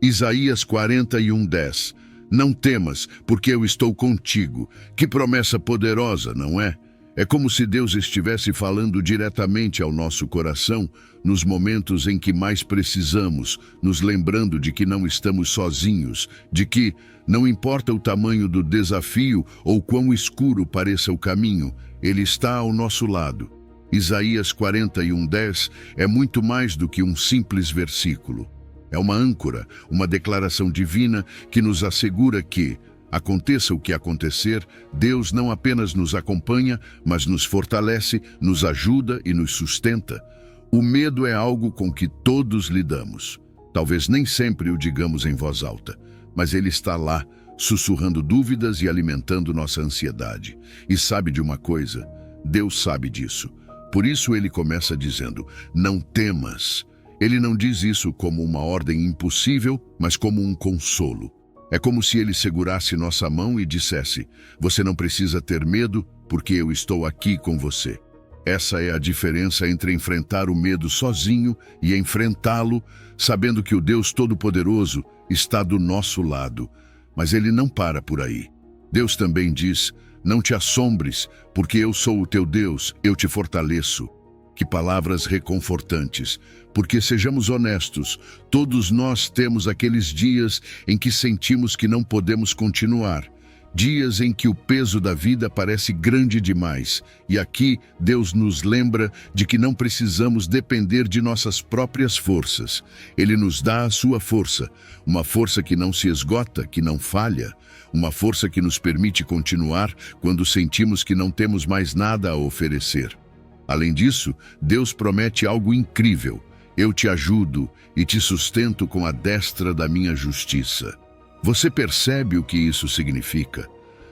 Isaías 41:10. Não temas, porque eu estou contigo. Que promessa poderosa, não é? É como se Deus estivesse falando diretamente ao nosso coração nos momentos em que mais precisamos, nos lembrando de que não estamos sozinhos, de que, não importa o tamanho do desafio ou quão escuro pareça o caminho, Ele está ao nosso lado. Isaías 41:10 é muito mais do que um simples versículo. É uma âncora, uma declaração divina que nos assegura que, aconteça o que acontecer, Deus não apenas nos acompanha, mas nos fortalece, nos ajuda e nos sustenta. O medo é algo com que todos lidamos. Talvez nem sempre o digamos em voz alta, mas ele está lá, sussurrando dúvidas e alimentando nossa ansiedade. E sabe de uma coisa? Deus sabe disso. Por isso ele começa dizendo: não temas. Ele não diz isso como uma ordem impossível, mas como um consolo. É como se ele segurasse nossa mão e dissesse: você não precisa ter medo, porque eu estou aqui com você. Essa é a diferença entre enfrentar o medo sozinho e enfrentá-lo, sabendo que o Deus Todo-Poderoso está do nosso lado. Mas ele não para por aí. Deus também diz: não te assombres, porque eu sou o teu Deus, eu te fortaleço. Que palavras reconfortantes, porque sejamos honestos, todos nós temos aqueles dias em que sentimos que não podemos continuar. Dias em que o peso da vida parece grande demais. E aqui Deus nos lembra de que não precisamos depender de nossas próprias forças. Ele nos dá a sua força, uma força que não se esgota, que não falha, uma força que nos permite continuar quando sentimos que não temos mais nada a oferecer. Além disso, Deus promete algo incrível. Eu te ajudo e te sustento com a destra da minha justiça. Você percebe o que isso significa?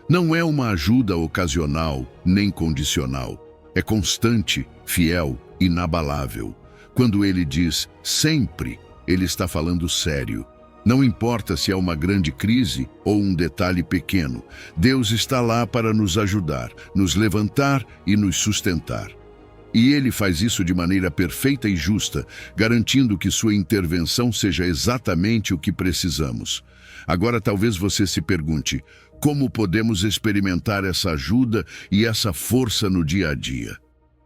Não é uma ajuda ocasional nem condicional. É constante, fiel, inabalável. Quando ele diz sempre, ele está falando sério. Não importa se é uma grande crise ou um detalhe pequeno, Deus está lá para nos ajudar, nos levantar e nos sustentar. E ele faz isso de maneira perfeita e justa, garantindo que sua intervenção seja exatamente o que precisamos. Agora talvez você se pergunte: como podemos experimentar essa ajuda e essa força no dia a dia?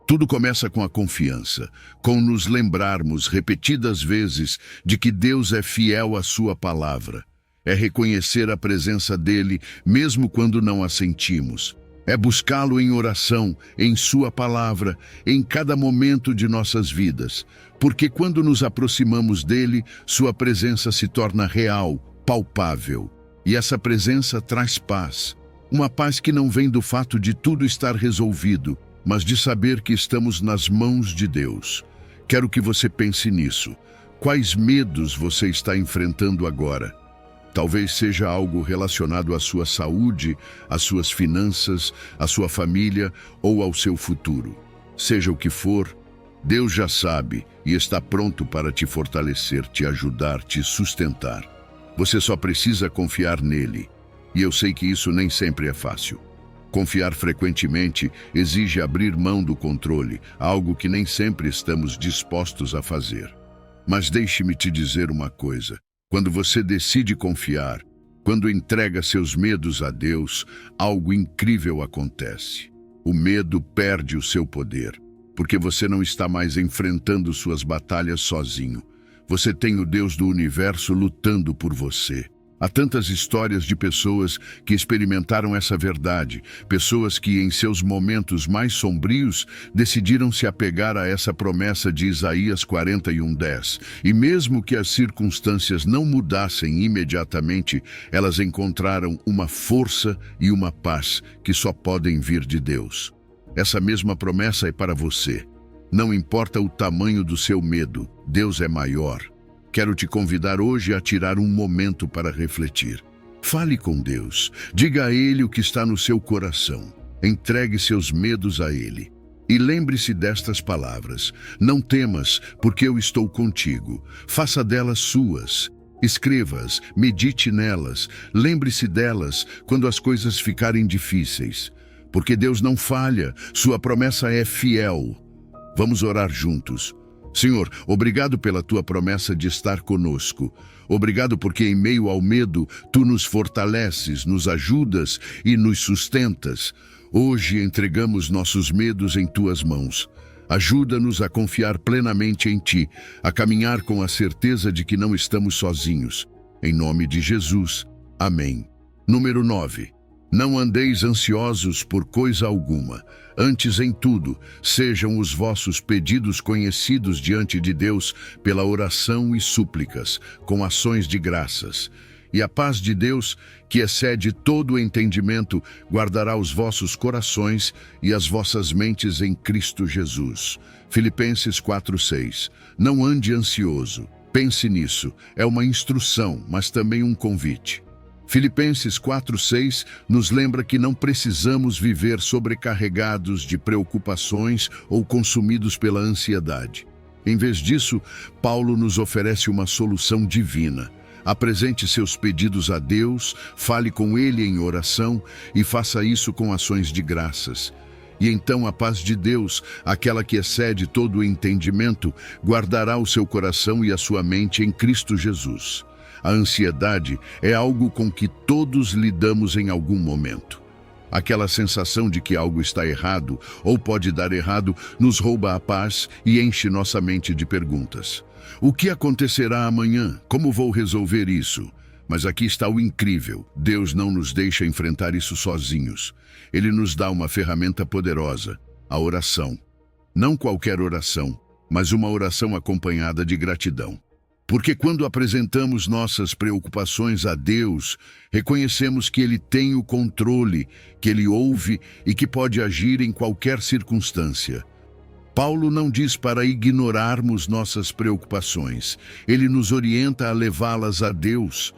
Tudo começa com a confiança, com nos lembrarmos repetidas vezes de que Deus é fiel à sua palavra. É reconhecer a presença dele mesmo quando não a sentimos. É buscá-lo em oração, em sua palavra, em cada momento de nossas vidas. Porque quando nos aproximamos dele, sua presença se torna real, palpável. E essa presença traz paz. Uma paz que não vem do fato de tudo estar resolvido, mas de saber que estamos nas mãos de Deus. Quero que você pense nisso. Quais medos você está enfrentando agora? Talvez seja algo relacionado à sua saúde, às suas finanças, à sua família ou ao seu futuro. Seja o que for, Deus já sabe e está pronto para te fortalecer, te ajudar, te sustentar. Você só precisa confiar nele. E eu sei que isso nem sempre é fácil. Confiar frequentemente exige abrir mão do controle, algo que nem sempre estamos dispostos a fazer. Mas deixe-me te dizer uma coisa. Quando você decide confiar, quando entrega seus medos a Deus, algo incrível acontece. O medo perde o seu poder, porque você não está mais enfrentando suas batalhas sozinho. Você tem o Deus do universo lutando por você. Há tantas histórias de pessoas que experimentaram essa verdade, pessoas que em seus momentos mais sombrios decidiram se apegar a essa promessa de Isaías 41:10. E mesmo que as circunstâncias não mudassem imediatamente, elas encontraram uma força e uma paz que só podem vir de Deus. Essa mesma promessa é para você. Não importa o tamanho do seu medo, Deus é maior. Quero te convidar hoje a tirar um momento para refletir. Fale com Deus. Diga a Ele o que está no seu coração. Entregue seus medos a Ele. E lembre-se destas palavras: não temas, porque eu estou contigo. Faça delas suas. Escreva-as, medite nelas. Lembre-se delas quando as coisas ficarem difíceis. Porque Deus não falha, sua promessa é fiel. Vamos orar juntos. Senhor, obrigado pela tua promessa de estar conosco. Obrigado porque em meio ao medo, tu nos fortaleces, nos ajudas e nos sustentas. Hoje entregamos nossos medos em tuas mãos. Ajuda-nos a confiar plenamente em ti, a caminhar com a certeza de que não estamos sozinhos. Em nome de Jesus. Amém. Número 9. Não andeis ansiosos por coisa alguma. Antes, em tudo, sejam os vossos pedidos conhecidos diante de Deus pela oração e súplicas, com ações de graças. E a paz de Deus, que excede todo o entendimento, guardará os vossos corações e as vossas mentes em Cristo Jesus. Filipenses 4:6. Não ande ansioso. Pense nisso. É uma instrução, mas também um convite. Filipenses 4:6 nos lembra que não precisamos viver sobrecarregados de preocupações ou consumidos pela ansiedade. Em vez disso, Paulo nos oferece uma solução divina. Apresente seus pedidos a Deus, fale com Ele em oração e faça isso com ações de graças. E então a paz de Deus, aquela que excede todo o entendimento, guardará o seu coração e a sua mente em Cristo Jesus. A ansiedade é algo com que todos lidamos em algum momento. Aquela sensação de que algo está errado ou pode dar errado nos rouba a paz e enche nossa mente de perguntas. O que acontecerá amanhã? Como vou resolver isso? Mas aqui está o incrível. Deus não nos deixa enfrentar isso sozinhos. Ele nos dá uma ferramenta poderosa, a oração. Não qualquer oração, mas uma oração acompanhada de gratidão. Porque quando apresentamos nossas preocupações a Deus, reconhecemos que Ele tem o controle, que Ele ouve e que pode agir em qualquer circunstância. Paulo não diz para ignorarmos nossas preocupações. Ele nos orienta a levá-las a Deus,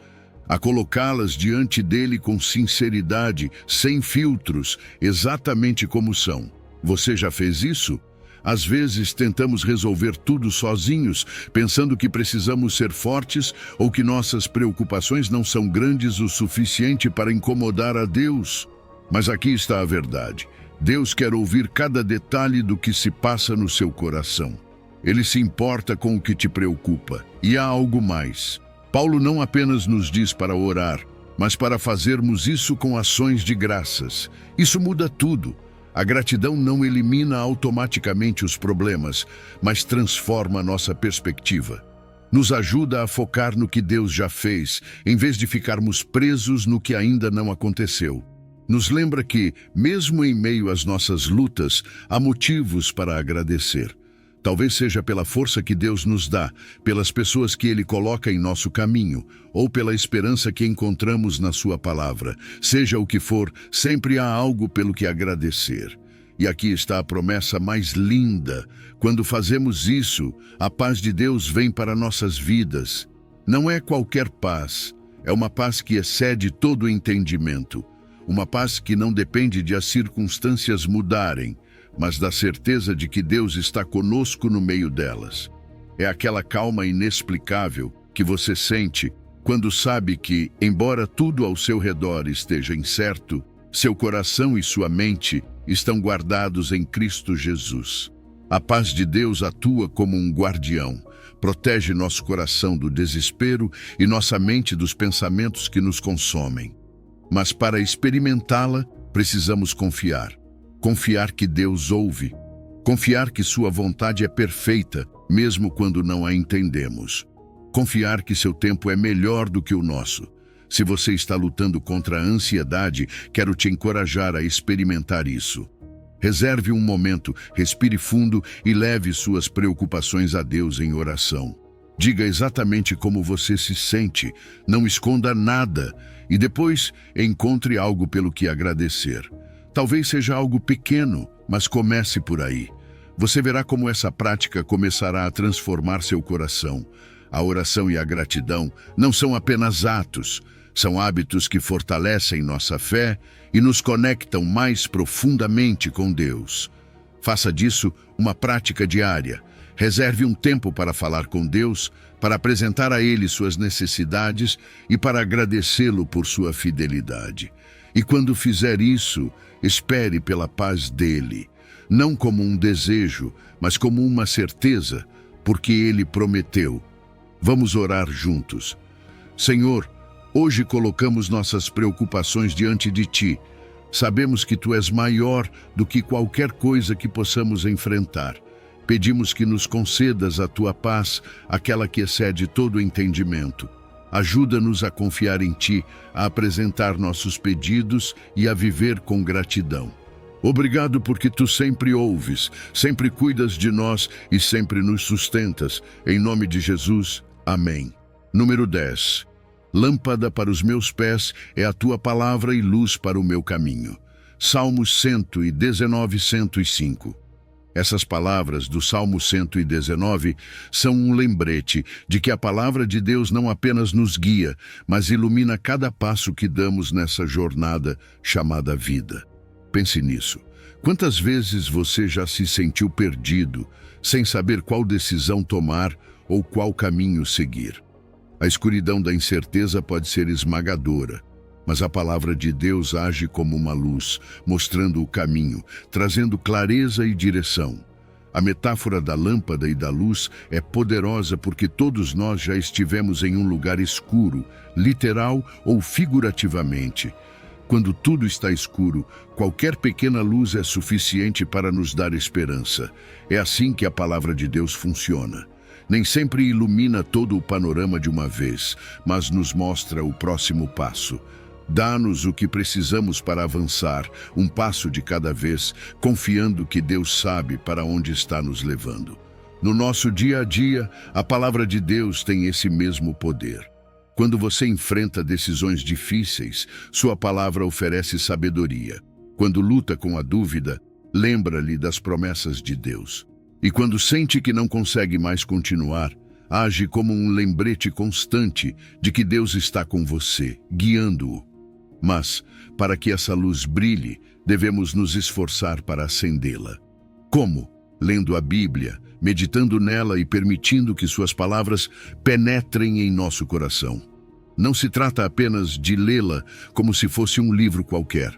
a colocá-las diante dele com sinceridade, sem filtros, exatamente como são. Você já fez isso? Às vezes tentamos resolver tudo sozinhos, pensando que precisamos ser fortes ou que nossas preocupações não são grandes o suficiente para incomodar a Deus. Mas aqui está a verdade. Deus quer ouvir cada detalhe do que se passa no seu coração. Ele se importa com o que te preocupa. E há algo mais. Paulo não apenas nos diz para orar, mas para fazermos isso com ações de graças. Isso muda tudo. A gratidão não elimina automaticamente os problemas, mas transforma nossa perspectiva. Nos ajuda a focar no que Deus já fez, em vez de ficarmos presos no que ainda não aconteceu. Nos lembra que, mesmo em meio às nossas lutas, há motivos para agradecer. Talvez seja pela força que Deus nos dá, pelas pessoas que Ele coloca em nosso caminho, ou pela esperança que encontramos na Sua palavra. Seja o que for, sempre há algo pelo que agradecer. E aqui está a promessa mais linda. Quando fazemos isso, a paz de Deus vem para nossas vidas. Não é qualquer paz, é uma paz que excede todo o entendimento. Uma paz que não depende de as circunstâncias mudarem, mas da certeza de que Deus está conosco no meio delas. É aquela calma inexplicável que você sente quando sabe que, embora tudo ao seu redor esteja incerto, seu coração e sua mente estão guardados em Cristo Jesus. A paz de Deus atua como um guardião, protege nosso coração do desespero e nossa mente dos pensamentos que nos consomem. Mas para experimentá-la, precisamos confiar. Confiar que Deus ouve. Confiar que sua vontade é perfeita, mesmo quando não a entendemos. Confiar que seu tempo é melhor do que o nosso. Se você está lutando contra a ansiedade, quero te encorajar a experimentar isso. Reserve um momento, respire fundo e leve suas preocupações a Deus em oração. Diga exatamente como você se sente, não esconda nada e depois encontre algo pelo que agradecer. Talvez seja algo pequeno, mas comece por aí. Você verá como essa prática começará a transformar seu coração. A oração e a gratidão não são apenas atos, são hábitos que fortalecem nossa fé e nos conectam mais profundamente com Deus. Faça disso uma prática diária. Reserve um tempo para falar com Deus, para apresentar a Ele suas necessidades e para agradecê-lo por sua fidelidade. E quando fizer isso, espere pela paz dele, não como um desejo, mas como uma certeza, porque ele prometeu. Vamos orar juntos. Senhor, hoje colocamos nossas preocupações diante de Ti. Sabemos que Tu és maior do que qualquer coisa que possamos enfrentar. Pedimos que nos concedas a Tua paz, aquela que excede todo o entendimento. Ajuda-nos a confiar em Ti, a apresentar nossos pedidos e a viver com gratidão. Obrigado porque Tu sempre ouves, sempre cuidas de nós e sempre nos sustentas. Em nome de Jesus, amém. Número 10. Lâmpada para os meus pés é a Tua palavra e luz para o meu caminho. Salmos 119, 105. Essas palavras do Salmo 119 são um lembrete de que a palavra de Deus não apenas nos guia, mas ilumina cada passo que damos nessa jornada chamada vida. Pense nisso. Quantas vezes você já se sentiu perdido, sem saber qual decisão tomar ou qual caminho seguir? A escuridão da incerteza pode ser esmagadora, mas a palavra de Deus age como uma luz, mostrando o caminho, trazendo clareza e direção. A metáfora da lâmpada e da luz é poderosa porque todos nós já estivemos em um lugar escuro, literal ou figurativamente. Quando tudo está escuro, qualquer pequena luz é suficiente para nos dar esperança. É assim que a palavra de Deus funciona. Nem sempre ilumina todo o panorama de uma vez, mas nos mostra o próximo passo. Dá-nos o que precisamos para avançar, um passo de cada vez, confiando que Deus sabe para onde está nos levando. No nosso dia a dia, a palavra de Deus tem esse mesmo poder. Quando você enfrenta decisões difíceis, sua palavra oferece sabedoria. Quando luta com a dúvida, lembra-lhe das promessas de Deus. E quando sente que não consegue mais continuar, age como um lembrete constante de que Deus está com você, guiando-o. Mas, para que essa luz brilhe, devemos nos esforçar para acendê-la. Como? Lendo a Bíblia, meditando nela e permitindo que suas palavras penetrem em nosso coração. Não se trata apenas de lê-la como se fosse um livro qualquer.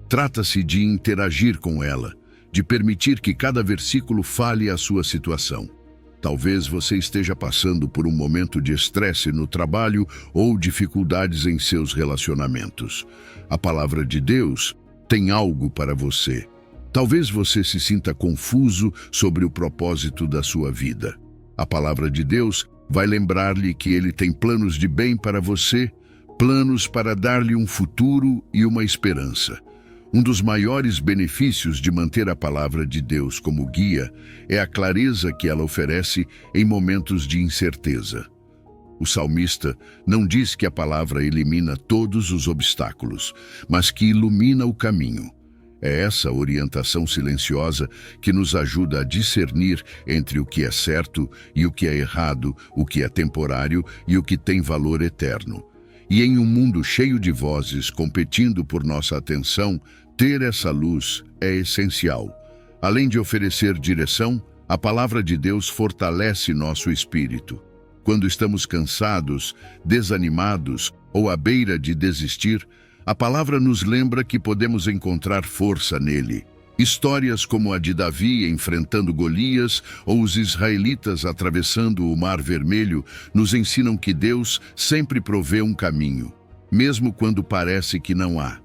Trata-se de interagir com ela, de permitir que cada versículo fale a sua situação. Talvez você esteja passando por um momento de estresse no trabalho ou dificuldades em seus relacionamentos. A palavra de Deus tem algo para você. Talvez você se sinta confuso sobre o propósito da sua vida. A palavra de Deus vai lembrar-lhe que Ele tem planos de bem para você, planos para dar-lhe um futuro e uma esperança. Um dos maiores benefícios de manter a palavra de Deus como guia é a clareza que ela oferece em momentos de incerteza. O salmista não diz que a palavra elimina todos os obstáculos, mas que ilumina o caminho. É essa orientação silenciosa que nos ajuda a discernir entre o que é certo e o que é errado, o que é temporário e o que tem valor eterno. E em um mundo cheio de vozes competindo por nossa atenção, ter essa luz é essencial. Além de oferecer direção, a palavra de Deus fortalece nosso espírito. Quando estamos cansados, desanimados ou à beira de desistir, a palavra nos lembra que podemos encontrar força nele. Histórias como a de Davi enfrentando Golias ou os israelitas atravessando o Mar Vermelho nos ensinam que Deus sempre provê um caminho, mesmo quando parece que não há.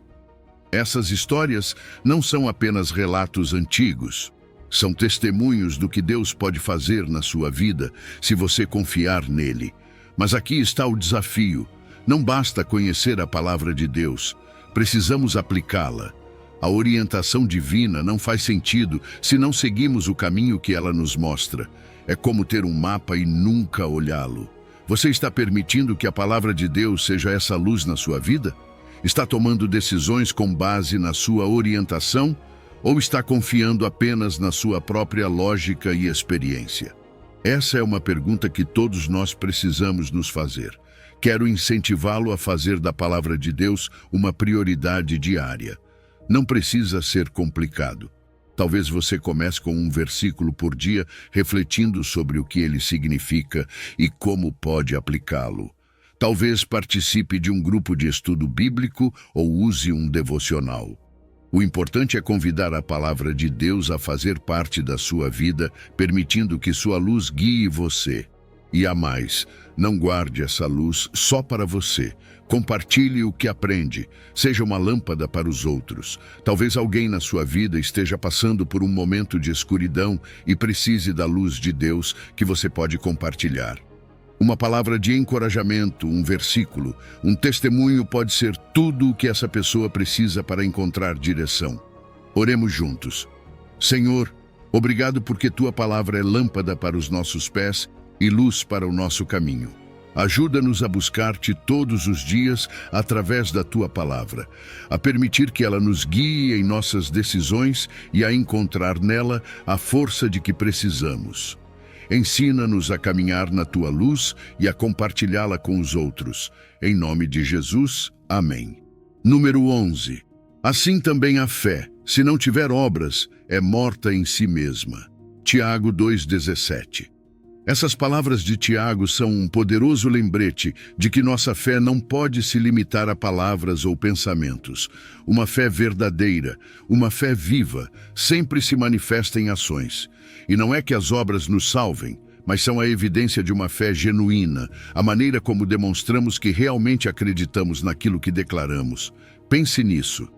Essas histórias não são apenas relatos antigos. São testemunhos do que Deus pode fazer na sua vida se você confiar nele. Mas aqui está o desafio. Não basta conhecer a palavra de Deus. Precisamos aplicá-la. A orientação divina não faz sentido se não seguimos o caminho que ela nos mostra. É como ter um mapa e nunca olhá-lo. Você está permitindo que a palavra de Deus seja essa luz na sua vida? Está tomando decisões com base na sua orientação ou está confiando apenas na sua própria lógica e experiência? Essa é uma pergunta que todos nós precisamos nos fazer. Quero incentivá-lo a fazer da palavra de Deus uma prioridade diária. Não precisa ser complicado. Talvez você comece com um versículo por dia, refletindo sobre o que ele significa e como pode aplicá-lo. Talvez participe de um grupo de estudo bíblico ou use um devocional. O importante é convidar a palavra de Deus a fazer parte da sua vida, permitindo que sua luz guie você. E a mais, não guarde essa luz só para você. Compartilhe o que aprende. Seja uma lâmpada para os outros. Talvez alguém na sua vida esteja passando por um momento de escuridão e precise da luz de Deus que você pode compartilhar. Uma palavra de encorajamento, um versículo, um testemunho pode ser tudo o que essa pessoa precisa para encontrar direção. Oremos juntos. Senhor, obrigado porque Tua palavra é lâmpada para os nossos pés e luz para o nosso caminho. Ajuda-nos a buscar-te todos os dias através da Tua palavra, a permitir que ela nos guie em nossas decisões e a encontrar nela a força de que precisamos. Ensina-nos a caminhar na Tua luz e a compartilhá-la com os outros. Em nome de Jesus, amém. Número 11. Assim também a fé, se não tiver obras, é morta em si mesma. Tiago 2,17. Essas palavras de Tiago são um poderoso lembrete de que nossa fé não pode se limitar a palavras ou pensamentos. Uma fé verdadeira, uma fé viva, sempre se manifesta em ações. E não é que as obras nos salvem, mas são a evidência de uma fé genuína, a maneira como demonstramos que realmente acreditamos naquilo que declaramos. Pense nisso.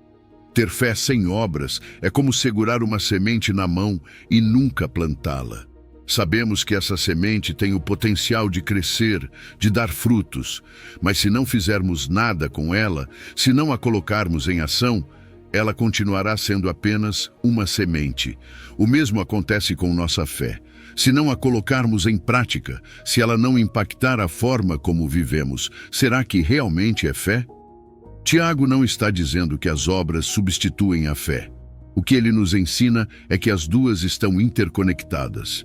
Ter fé sem obras é como segurar uma semente na mão e nunca plantá-la. Sabemos que essa semente tem o potencial de crescer, de dar frutos, mas se não fizermos nada com ela, se não a colocarmos em ação, ela continuará sendo apenas uma semente. O mesmo acontece com nossa fé. Se não a colocarmos em prática, se ela não impactar a forma como vivemos, será que realmente é fé? Tiago não está dizendo que as obras substituem a fé. O que ele nos ensina é que as duas estão interconectadas.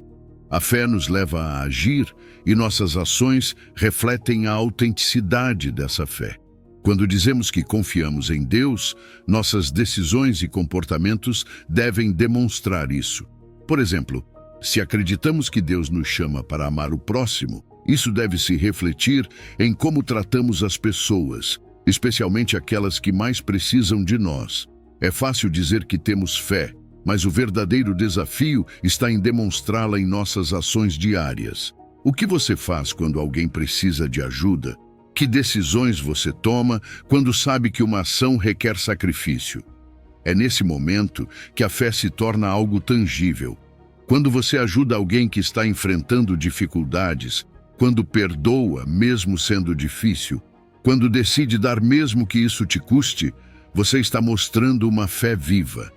A fé nos leva a agir e nossas ações refletem a autenticidade dessa fé. Quando dizemos que confiamos em Deus, nossas decisões e comportamentos devem demonstrar isso. Por exemplo, se acreditamos que Deus nos chama para amar o próximo, isso deve se refletir em como tratamos as pessoas, especialmente aquelas que mais precisam de nós. É fácil dizer que temos fé, mas o verdadeiro desafio está em demonstrá-la em nossas ações diárias. O que você faz quando alguém precisa de ajuda? Que decisões você toma quando sabe que uma ação requer sacrifício? É nesse momento que a fé se torna algo tangível. Quando você ajuda alguém que está enfrentando dificuldades, quando perdoa, mesmo sendo difícil, quando decide dar mesmo que isso te custe, você está mostrando uma fé viva.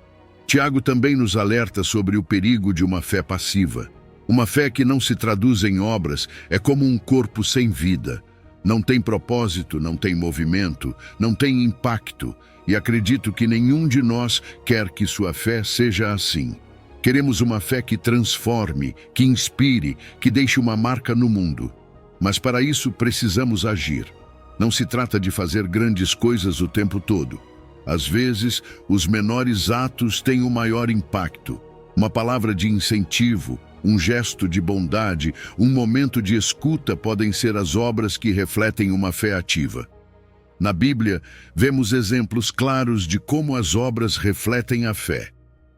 Tiago também nos alerta sobre o perigo de uma fé passiva. Uma fé que não se traduz em obras é como um corpo sem vida. Não tem propósito, não tem movimento, não tem impacto. E acredito que nenhum de nós quer que sua fé seja assim. Queremos uma fé que transforme, que inspire, que deixe uma marca no mundo. Mas para isso precisamos agir. Não se trata de fazer grandes coisas o tempo todo. Às vezes, os menores atos têm o maior impacto. Uma palavra de incentivo, um gesto de bondade, um momento de escuta podem ser as obras que refletem uma fé ativa. Na Bíblia, vemos exemplos claros de como as obras refletem a fé.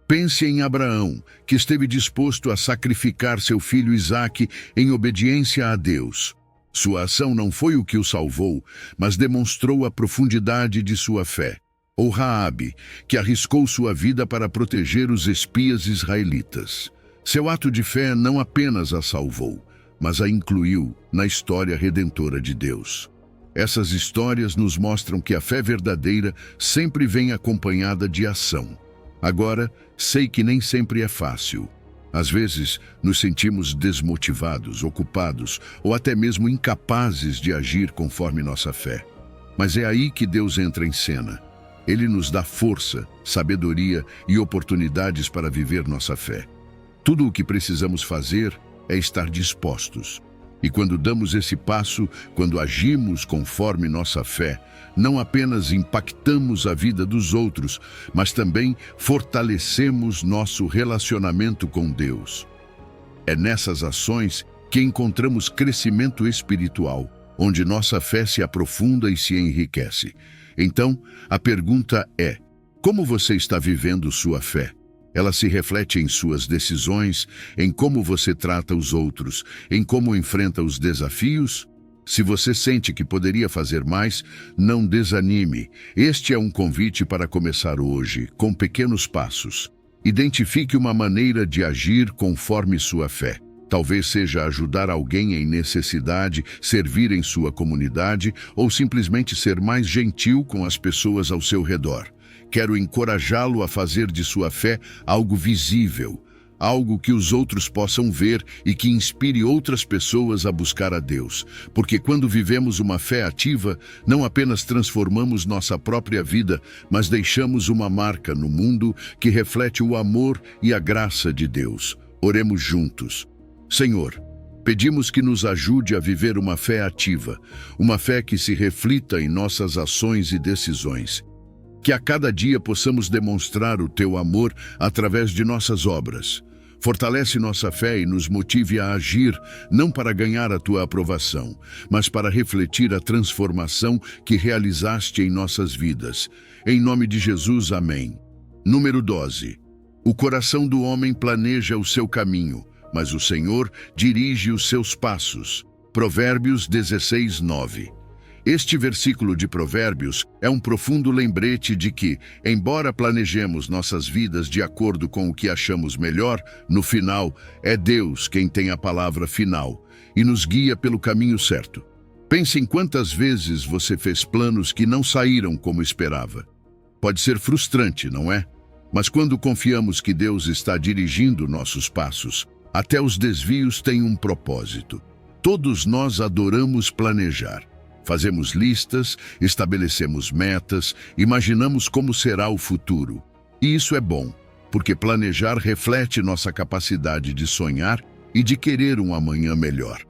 Pense em Abraão, que esteve disposto a sacrificar seu filho Isaque em obediência a Deus. Sua ação não foi o que o salvou, mas demonstrou a profundidade de sua fé. Ou Raabe, que arriscou sua vida para proteger os espias israelitas. Seu ato de fé não apenas a salvou, mas a incluiu na história redentora de Deus. Essas histórias nos mostram que a fé verdadeira sempre vem acompanhada de ação. Agora, sei que nem sempre é fácil. Às vezes, nos sentimos desmotivados, ocupados ou até mesmo incapazes de agir conforme nossa fé. Mas é aí que Deus entra em cena. Ele nos dá força, sabedoria e oportunidades para viver nossa fé. Tudo o que precisamos fazer é estar dispostos. E quando damos esse passo, quando agimos conforme nossa fé, não apenas impactamos a vida dos outros, mas também fortalecemos nosso relacionamento com Deus. É nessas ações que encontramos crescimento espiritual, onde nossa fé se aprofunda e se enriquece. Então, a pergunta é: como você está vivendo sua fé? Ela se reflete em suas decisões, em como você trata os outros, em como enfrenta os desafios? Se você sente que poderia fazer mais, não desanime. Este é um convite para começar hoje, com pequenos passos. Identifique uma maneira de agir conforme sua fé. Talvez seja ajudar alguém em necessidade, servir em sua comunidade ou simplesmente ser mais gentil com as pessoas ao seu redor. Quero encorajá-lo a fazer de sua fé algo visível, algo que os outros possam ver e que inspire outras pessoas a buscar a Deus. Porque quando vivemos uma fé ativa, não apenas transformamos nossa própria vida, mas deixamos uma marca no mundo que reflete o amor e a graça de Deus. Oremos juntos. Senhor, pedimos que nos ajude a viver uma fé ativa, uma fé que se reflita em nossas ações e decisões. Que a cada dia possamos demonstrar o Teu amor através de nossas obras. Fortalece nossa fé e nos motive a agir, não para ganhar a tua aprovação, mas para refletir a transformação que realizaste em nossas vidas. Em nome de Jesus, amém. Número 12. O coração do homem planeja o seu caminho, mas o Senhor dirige os seus passos. Provérbios 16, 9. Este versículo de Provérbios é um profundo lembrete de que, embora planejemos nossas vidas de acordo com o que achamos melhor, no final, é Deus quem tem a palavra final e nos guia pelo caminho certo. Pense em quantas vezes você fez planos que não saíram como esperava. Pode ser frustrante, não é? Mas quando confiamos que Deus está dirigindo nossos passos, até os desvios têm um propósito. Todos nós adoramos planejar. Fazemos listas, estabelecemos metas, imaginamos como será o futuro. E isso é bom, porque planejar reflete nossa capacidade de sonhar e de querer um amanhã melhor.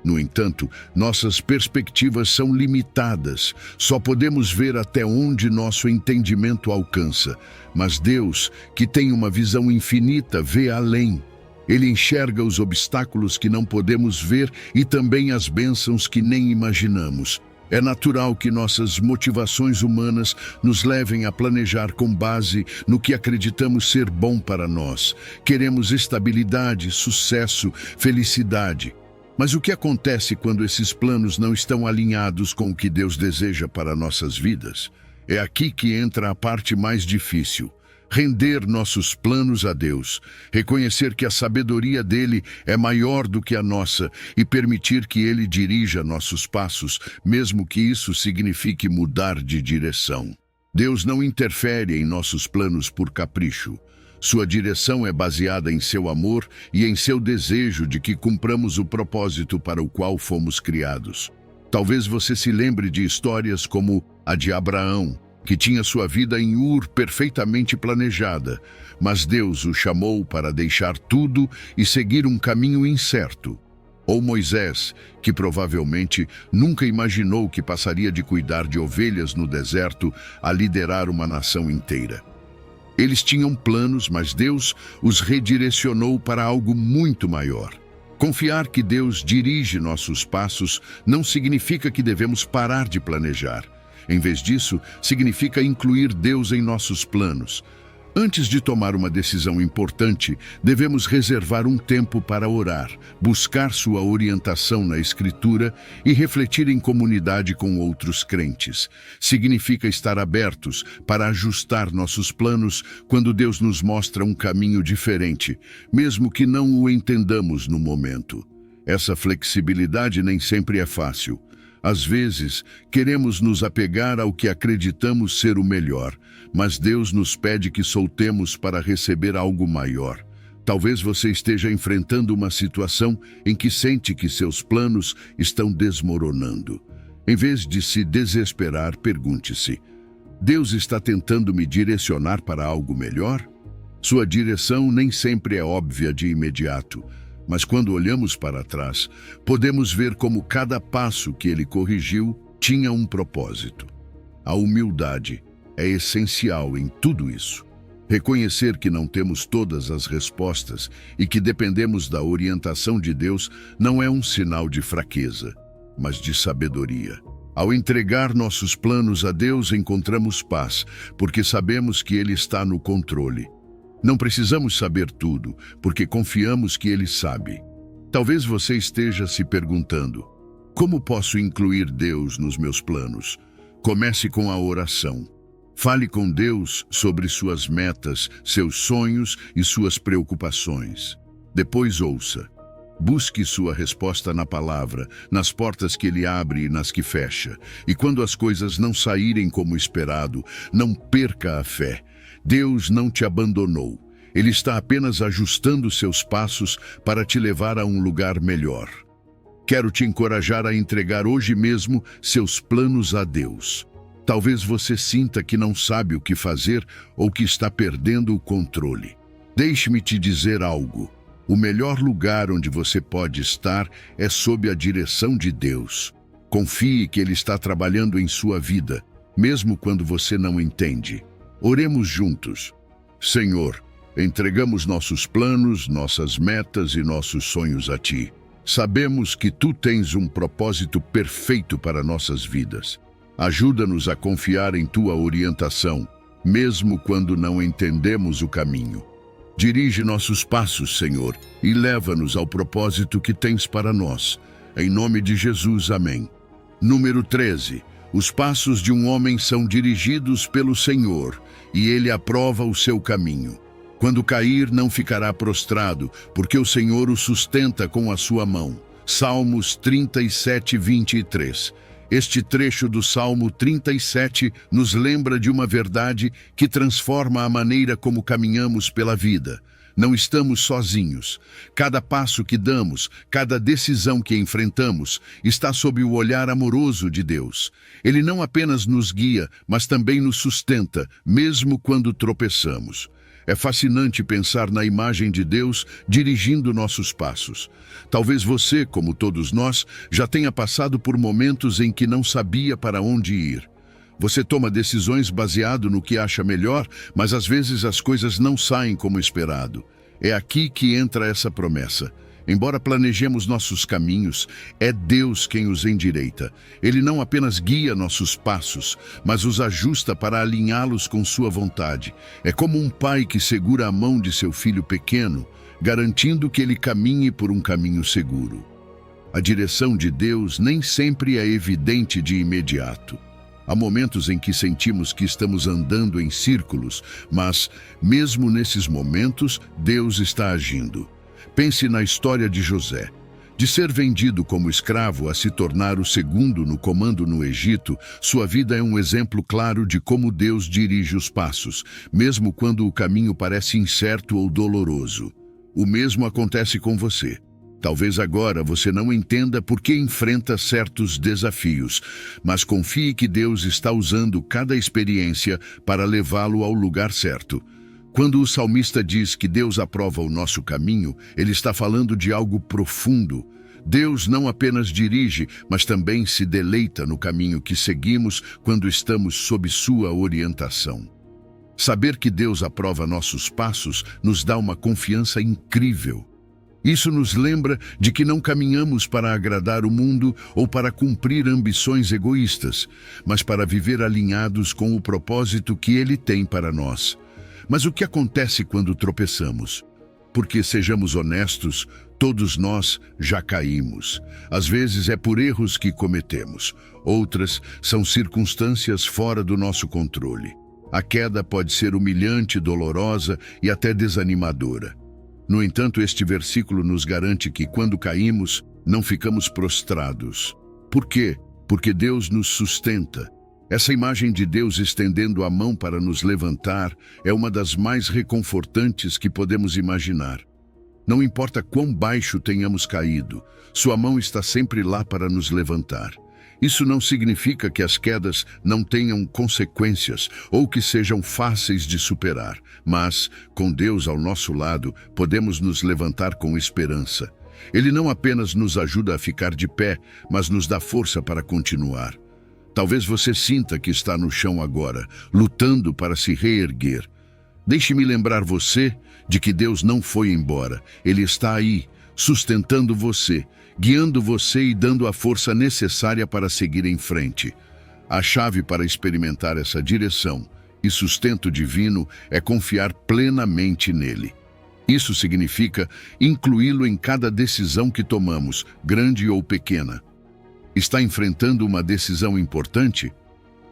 No entanto, nossas perspectivas são limitadas, só podemos ver até onde nosso entendimento alcança. Mas Deus, que tem uma visão infinita, vê além. Ele enxerga os obstáculos que não podemos ver e também as bênçãos que nem imaginamos. É natural que nossas motivações humanas nos levem a planejar com base no que acreditamos ser bom para nós. Queremos estabilidade, sucesso, felicidade. Mas o que acontece quando esses planos não estão alinhados com o que Deus deseja para nossas vidas? É aqui que entra a parte mais difícil. Render nossos planos a Deus, reconhecer que a sabedoria dele é maior do que a nossa e permitir que ele dirija nossos passos, mesmo que isso signifique mudar de direção. Deus não interfere em nossos planos por capricho. Sua direção é baseada em seu amor e em seu desejo de que cumpramos o propósito para o qual fomos criados. Talvez você se lembre de histórias como a de Abraão, que tinha sua vida em Ur perfeitamente planejada, mas Deus o chamou para deixar tudo e seguir um caminho incerto. Ou Moisés, que provavelmente nunca imaginou que passaria de cuidar de ovelhas no deserto a liderar uma nação inteira. Eles tinham planos, mas Deus os redirecionou para algo muito maior. Confiar que Deus dirige nossos passos não significa que devemos parar de planejar. Em vez disso, significa incluir Deus em nossos planos. Antes de tomar uma decisão importante, devemos reservar um tempo para orar, buscar sua orientação na Escritura e refletir em comunidade com outros crentes. Significa estar abertos para ajustar nossos planos quando Deus nos mostra um caminho diferente, mesmo que não o entendamos no momento. Essa flexibilidade nem sempre é fácil. Às vezes, queremos nos apegar ao que acreditamos ser o melhor, mas Deus nos pede que soltemos para receber algo maior. Talvez você esteja enfrentando uma situação em que sente que seus planos estão desmoronando. Em vez de se desesperar, pergunte-se: Deus está tentando me direcionar para algo melhor? Sua direção nem sempre é óbvia de imediato. Mas quando olhamos para trás, podemos ver como cada passo que ele corrigiu tinha um propósito. A humildade é essencial em tudo isso. Reconhecer que não temos todas as respostas e que dependemos da orientação de Deus não é um sinal de fraqueza, mas de sabedoria. Ao entregar nossos planos a Deus, encontramos paz, porque sabemos que Ele está no controle. Não precisamos saber tudo, porque confiamos que Ele sabe. Talvez você esteja se perguntando: como posso incluir Deus nos meus planos? Comece com a oração. Fale com Deus sobre suas metas, seus sonhos e suas preocupações. Depois ouça. Busque sua resposta na palavra, nas portas que Ele abre e nas que fecha. E quando as coisas não saírem como esperado, não perca a fé. Deus não te abandonou. Ele está apenas ajustando seus passos para te levar a um lugar melhor. Quero te encorajar a entregar hoje mesmo seus planos a Deus. Talvez você sinta que não sabe o que fazer ou que está perdendo o controle. Deixe-me te dizer algo. O melhor lugar onde você pode estar é sob a direção de Deus. Confie que Ele está trabalhando em sua vida, mesmo quando você não entende. Oremos juntos. Senhor, Entregamos nossos planos, nossas metas e nossos sonhos a Ti. Sabemos que Tu tens um propósito perfeito para nossas vidas. Ajuda-nos a confiar em Tua orientação, mesmo quando não entendemos o caminho. Dirige nossos passos, Senhor, e leva-nos ao propósito que tens para nós. Em nome de Jesus, amém. Número 13. Os passos de um homem são dirigidos pelo Senhor, e Ele aprova o seu caminho. Quando cair, não ficará prostrado, porque o Senhor o sustenta com a sua mão. Salmos 37, 23. Este trecho do Salmo 37 nos lembra de uma verdade que transforma a maneira como caminhamos pela vida. Não estamos sozinhos. Cada passo que damos, cada decisão que enfrentamos, está sob o olhar amoroso de Deus. Ele não apenas nos guia, mas também nos sustenta, mesmo quando tropeçamos. É fascinante pensar na imagem de Deus dirigindo nossos passos. Talvez você, como todos nós, já tenha passado por momentos em que não sabia para onde ir. Você toma decisões baseado no que acha melhor, mas às vezes as coisas não saem como esperado. É aqui que entra essa promessa. Embora planejemos nossos caminhos, é Deus quem os endireita. Ele não apenas guia nossos passos, mas os ajusta para alinhá-los com sua vontade. É como um pai que segura a mão de seu filho pequeno, garantindo que ele caminhe por um caminho seguro. A direção de Deus nem sempre é evidente de imediato. Há momentos em que sentimos que estamos andando em círculos, mas, mesmo nesses momentos, Deus está agindo. Pense na história de José. De ser vendido como escravo a se tornar o segundo no comando no Egito, sua vida é um exemplo claro de como Deus dirige os passos, mesmo quando o caminho parece incerto ou doloroso. O mesmo acontece com você. Talvez agora você não entenda por que enfrenta certos desafios, mas confie que Deus está usando cada experiência para levá-lo ao lugar certo. Quando o salmista diz que Deus aprova o nosso caminho, ele está falando de algo profundo. Deus não apenas dirige, mas também se deleita no caminho que seguimos quando estamos sob sua orientação. Saber que Deus aprova nossos passos nos dá uma confiança incrível. Isso nos lembra de que não caminhamos para agradar o mundo ou para cumprir ambições egoístas, mas para viver alinhados com o propósito que Ele tem para nós. Mas o que acontece quando tropeçamos? Porque, sejamos honestos, todos nós já caímos. Às vezes é por erros que cometemos, outras são circunstâncias fora do nosso controle. A queda pode ser humilhante, dolorosa e até desanimadora. No entanto, este versículo nos garante que, quando caímos, não ficamos prostrados. Por quê? Porque Deus nos sustenta. Essa imagem de Deus estendendo a mão para nos levantar é uma das mais reconfortantes que podemos imaginar. Não importa quão baixo tenhamos caído, sua mão está sempre lá para nos levantar. Isso não significa que as quedas não tenham consequências ou que sejam fáceis de superar, mas, com Deus ao nosso lado, podemos nos levantar com esperança. Ele não apenas nos ajuda a ficar de pé, mas nos dá força para continuar. Talvez você sinta que está no chão agora, lutando para se reerguer. Deixe-me lembrar você de que Deus não foi embora. Ele está aí, sustentando você, guiando você e dando a força necessária para seguir em frente. A chave para experimentar essa direção e sustento divino é confiar plenamente nele. Isso significa incluí-lo em cada decisão que tomamos, grande ou pequena. Está enfrentando uma decisão importante?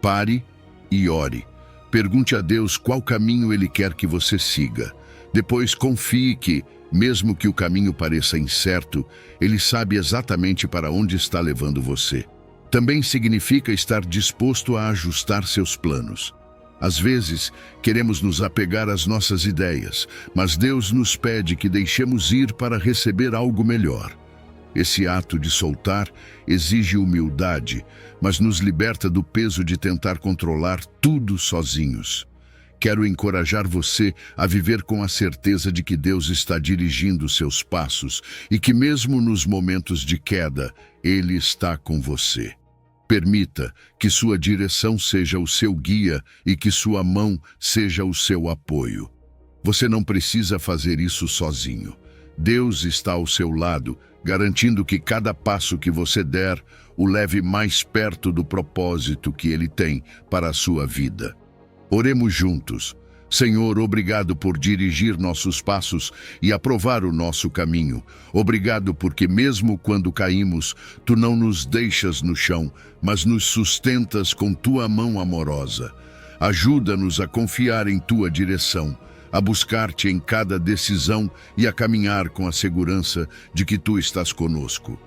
Pare e ore. Pergunte a Deus qual caminho Ele quer que você siga. Depois confie que, mesmo que o caminho pareça incerto, Ele sabe exatamente para onde está levando você. Também significa estar disposto a ajustar seus planos. Às vezes, queremos nos apegar às nossas ideias, mas Deus nos pede que deixemos ir para receber algo melhor. Esse ato de soltar exige humildade, mas nos liberta do peso de tentar controlar tudo sozinhos. Quero encorajar você a viver com a certeza de que Deus está dirigindo seus passos e que mesmo nos momentos de queda, Ele está com você. Permita que sua direção seja o seu guia e que sua mão seja o seu apoio. Você não precisa fazer isso sozinho. Deus está ao seu lado, garantindo que cada passo que você der o leve mais perto do propósito que Ele tem para a sua vida. Oremos juntos. Senhor, obrigado por dirigir nossos passos e aprovar o nosso caminho. Obrigado porque mesmo quando caímos, Tu não nos deixas no chão, mas nos sustentas com Tua mão amorosa. Ajuda-nos a confiar em Tua direção, a buscar-Te em cada decisão e a caminhar com a segurança de que Tu estás conosco.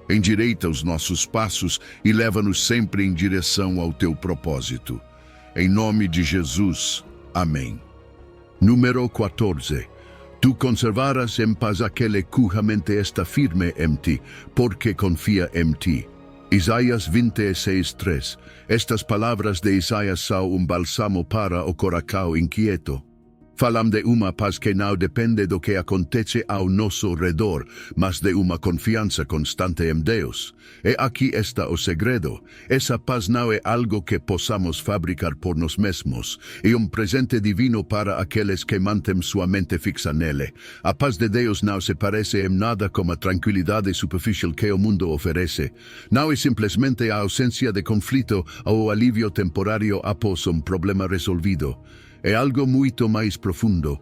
Endireita os nossos passos e leva-nos sempre em direção ao Teu propósito. Em nome de Jesus. Amém. Número 14. Tu conservarás en paz aquele cuja mente está firme en ti, porque confía en ti. Isaías 26:3. Estas palavras de Isaías são bálsamo para o coração inquieto. Falam de uma paz que não depende do que acontece ao nosso redor, mas de uma confiança constante em Deus. E aqui está o segredo. Essa paz não é algo que possamos fabricar por nós mesmos, é presente divino para aqueles que mantêm sua mente fixa nele. A paz de Deus não se parece em nada com a tranquilidade superficial que o mundo oferece. Não é simplesmente a ausência de conflito ou o alívio temporário após problema resolvido. É algo muito mais profundo.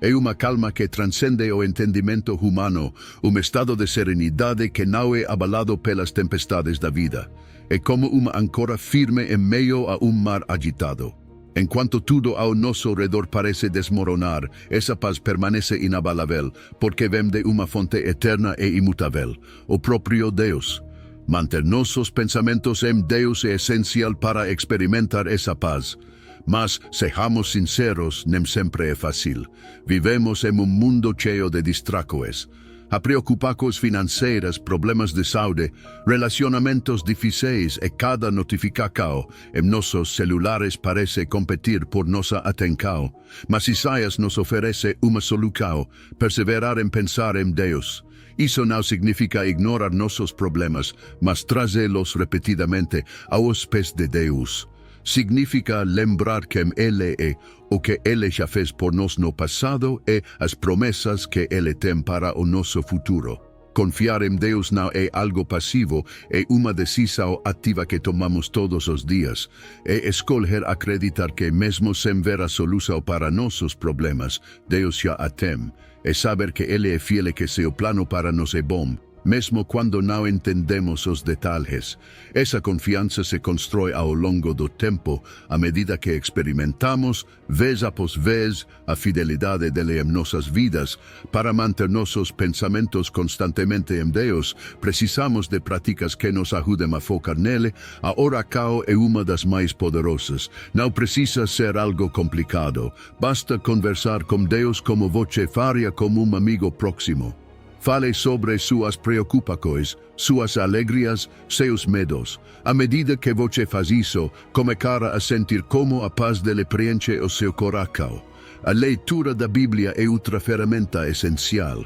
É uma calma que transcende o entendimento humano, estado de serenidade que não é abalado pelas tempestades da vida. É como uma âncora firme em meio a mar agitado. Enquanto tudo ao nosso redor parece desmoronar, essa paz permanece inabalável, porque vem de uma fonte eterna e imutável, o próprio Deus. Manter nossos pensamentos em Deus é essencial para experimentar essa paz. Mas, sejamos sinceros, nem sempre é fácil. Vivemos em mundo cheio de distrações. Há preocupações financeiras, problemas de saúde, relacionamentos difíceis e cada notificação em nossos celulares parece competir por nossa atenção. Mas Isaías nos oferece uma solução, perseverar em pensar em Deus. Isso não significa ignorar nossos problemas, mas trazê-los repetidamente aos pés de Deus. Significa lembrar quem Ele é, o que Ele já fez por nós no passado e as promessas que Ele tem para o nosso futuro. Confiar em Deus não é algo passivo, é uma decisão ativa que tomamos todos os dias. É escolher acreditar que mesmo sem ver a solução para nossos problemas, Deus já a tem. É saber que Ele é fiel e que seu plano para nós é bom, mesmo quando não entendemos os detalhes. Essa confiança se constrói ao longo do tempo, à medida que experimentamos, vez após vez, a fidelidade dele em nossas vidas. Para manter nossos pensamentos constantemente em Deus, precisamos de práticas que nos ajudem a focar nele. A oração é uma das mais poderosas. Não precisa ser algo complicado. Basta conversar com Deus como você faria com um amigo próximo. Fale sobre suas preocupações, suas alegrias, seus medos. À medida que você faz isso, começará a sentir como a paz dele preenche o seu coração. A leitura da Bíblia é outra ferramenta essencial.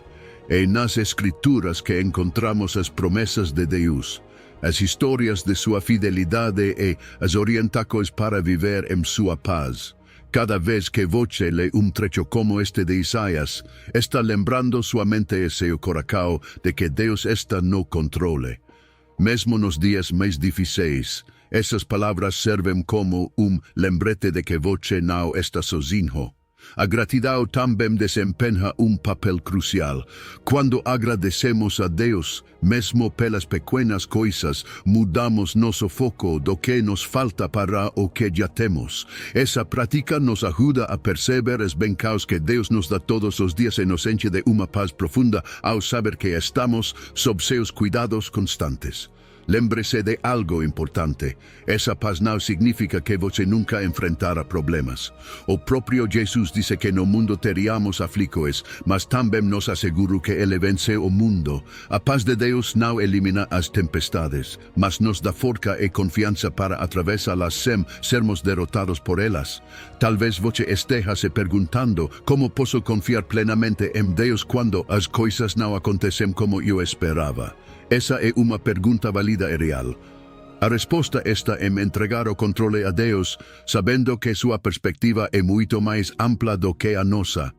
É nas Escrituras que encontramos as promessas de Deus, as histórias de sua fidelidade e as orientações para viver em sua paz. Cada vez que você lê trecho como este de Isaías, está lembrando sua mente e seu coração de que Deus está no controle. Mesmo nos dias mais difíceis, essas palavras servem como lembrete de que você não está sozinho. A gratidão também desempenha papel crucial. Quando agradecemos a Deus, mesmo pelas pequenas coisas, mudamos nosso foco do que nos falta para o que já temos. Essa prática nos ajuda a perceber os bênçãos que Deus nos dá todos os dias e nos enche de uma paz profunda ao saber que estamos sob seus cuidados constantes. Lembre-se de algo importante. Essa paz não significa que você nunca enfrentará problemas. O próprio Jesus disse que no mundo teríamos aflições, mas também nos assegurou que Ele venceu o mundo. A paz de Deus não elimina as tempestades, mas nos dá força e confiança para atravessá-las sem sermos derrotados por elas. Talvez você esteja se perguntando como posso confiar plenamente em Deus quando as coisas não acontecem como eu esperava. Essa é uma pergunta válida e real. A resposta está em entregar o controle a Deus, sabendo que sua perspectiva é muito mais ampla do que a nossa.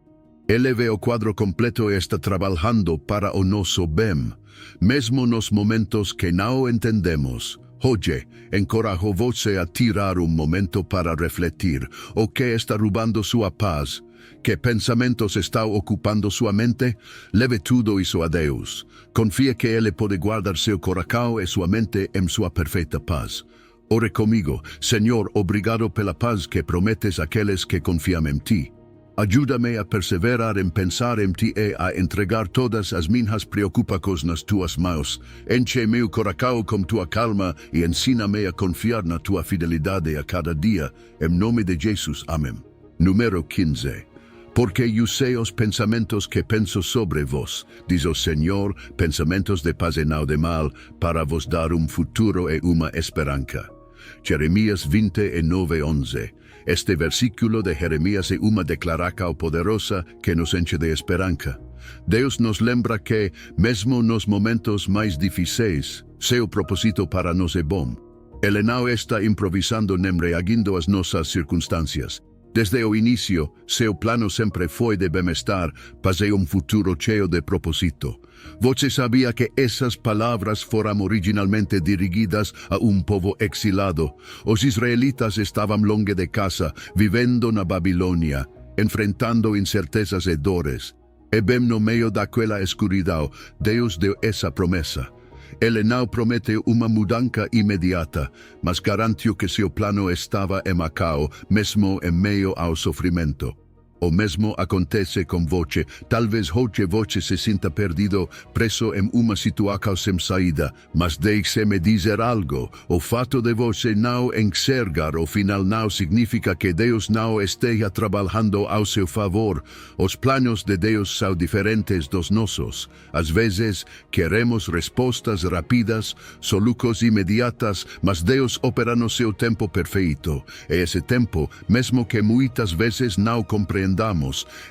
Ele vê o quadro completo e está trabalhando para o nosso bem, mesmo nos momentos que não entendemos. Hoje, encorajo você a tirar um momento para refletir o que está roubando sua paz. Que pensamentos estão ocupando sua mente? Leve tudo isso a Deus. Confia que Ele pode guardar seu coração e sua mente em sua perfeita paz. Ore comigo. Senhor, obrigado pela paz que prometes àqueles que confiam em Ti. Ajuda-me a perseverar em pensar em Ti e a entregar todas as minhas preocupações nas Tuas mãos. Enche meu coração com Tua calma e ensina-me a confiar na Tua fidelidade a cada dia. Em nome de Jesus. Amém. Número 15. Porque eu sei os pensamentos que penso sobre vós, diz o Senhor, pensamentos de paz e não de mal, para vos dar um futuro e uma esperança. Jeremias 29:11. Este versículo de Jeremias é uma declaração poderosa que nos enche de esperança. Deus nos lembra que, mesmo nos momentos mais difíceis, seu propósito para nós é bom. Ele não está improvisando nem reagindo às nossas circunstâncias. Desde o início, seu plano sempre foi de bem-estar, paz e um futuro cheio de propósito. Você sabia que essas palavras foram originalmente dirigidas a um povo exilado? Os israelitas estavam longe de casa, vivendo na Babilônia, enfrentando incertezas e dores. E bem no meio daquela escuridão, Deus deu essa promessa. Ele não promete uma mudança imediata, mas garantiu que seu plano estava em Macau, mesmo em meio ao sofrimento. O mesmo acontece com você. Talvez hoje você se sinta perdido, preso em uma situação sem saída, mas deixe-me dizer algo. O fato de você não enxergar o final não significa que Deus não esteja trabalhando ao seu favor. Os planos de Deus são diferentes dos nossos. Às vezes, queremos respostas rápidas, soluços imediatas, mas Deus opera no seu tempo perfeito. E esse tempo, mesmo que muitas vezes não compreendamos,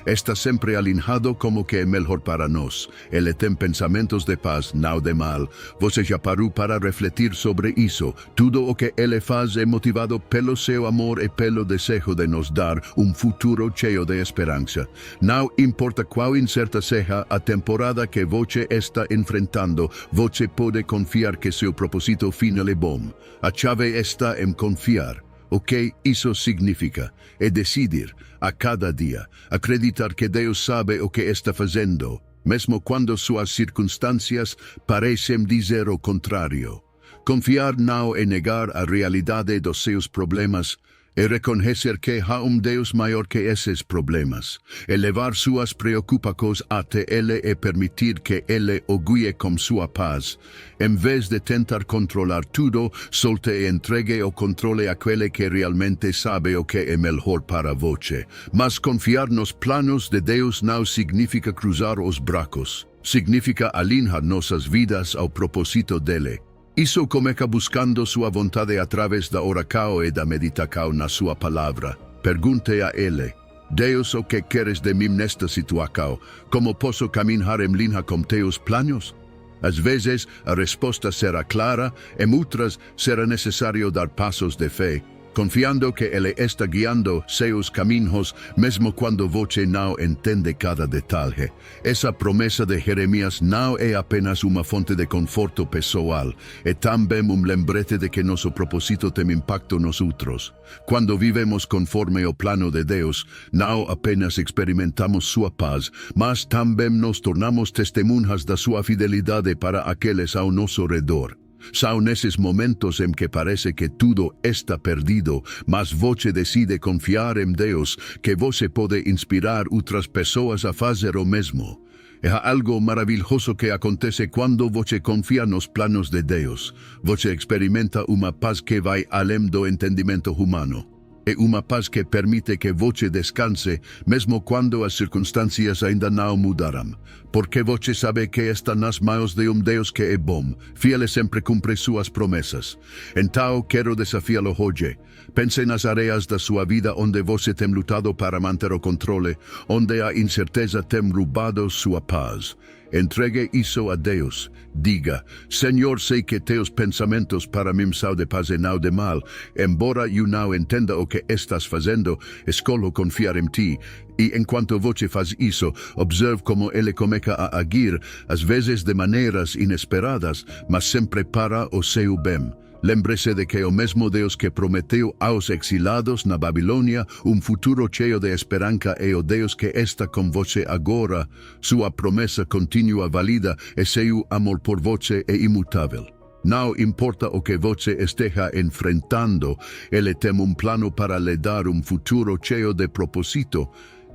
está sempre alinhado como que é melhor para nós. Ele tem pensamentos de paz, não de mal. Você já parou para refletir sobre isso? Tudo o que Ele faz é motivado pelo seu amor e pelo desejo de nos dar um futuro cheio de esperança. Não importa qual incerta seja a temporada que você está enfrentando, você pode confiar que seu propósito final é bom. A chave está em confiar. O que isso significa? É decidir, a cada dia, acreditar que Deus sabe o que está fazendo, mesmo quando suas circunstâncias parecem dizer o contrário. Confiar não é negar a realidade dos seus problemas, é reconhecer que há Deus maior que esses problemas, é levar suas preocupações até Ele e permitir que Ele o guie com sua paz. Em vez de tentar controlar tudo, solte e entregue o controle àquele que realmente sabe o que é melhor para você. Mas confiar nos planos de Deus não significa cruzar os braços, significa alinhar nossas vidas ao propósito dele. Isso começa buscando sua vontade através da oração e da meditação na sua palavra. Pergunte a Ele: Deus, o que queres de mim nesta situação? Como posso caminhar em linha com teus planos? Às vezes, a resposta será clara, em outras, será necessário dar passos de fé, confiando que Ele está guiando seus caminhos, mesmo quando você não entende cada detalhe. Essa promessa de Jeremias não é apenas uma fonte de conforto pessoal, é também um lembrete de que nosso propósito tem impacto nos outros. Quando vivemos conforme o plano de Deus, não apenas experimentamos sua paz, mas também nos tornamos testemunhas da sua fidelidade para aqueles ao nosso redor. São nesses momentos em que parece que tudo está perdido, mas você decide confiar em Deus, que você pode inspirar outras pessoas a fazer o mesmo. É algo maravilhoso que acontece quando você confia nos planos de Deus. Você experimenta uma paz que vai além do entendimento humano. É uma paz que permite que você descanse, mesmo quando as circunstâncias ainda não mudaram. Porque você sabe que está nas mãos de Deus que é bom, fiel e sempre cumpre suas promessas. Então, quero desafiá-lo hoje. Pense nas áreas da sua vida onde você tem lutado para manter o controle, onde a incerteza tem roubado sua paz. Entregue isso a Deus. Diga: Senhor, sei que teus pensamentos para mim são de paz e não de mal. Embora eu não entenda o que estás fazendo, escolho confiar em ti. E enquanto você faz isso, observe como ele começa a agir, às vezes de maneiras inesperadas, mas sempre para o seu bem. Lembre-se de que o mesmo Deus que prometeu aos exilados na Babilônia futuro cheio de esperança é o Deus que está com você agora. Sua promessa continua válida e seu amor por você é imutável. Não importa o que você esteja enfrentando, ele tem plano para lhe dar futuro cheio de propósito.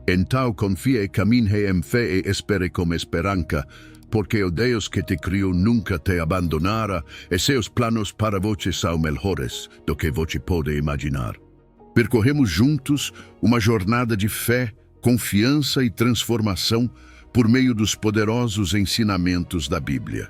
Então confie, caminhe em fé e espere com esperança, porque o Deus que te criou nunca te abandonará e seus planos para você são melhores do que você pode imaginar. Percorremos juntos uma jornada de fé, confiança e transformação por meio dos poderosos ensinamentos da Bíblia.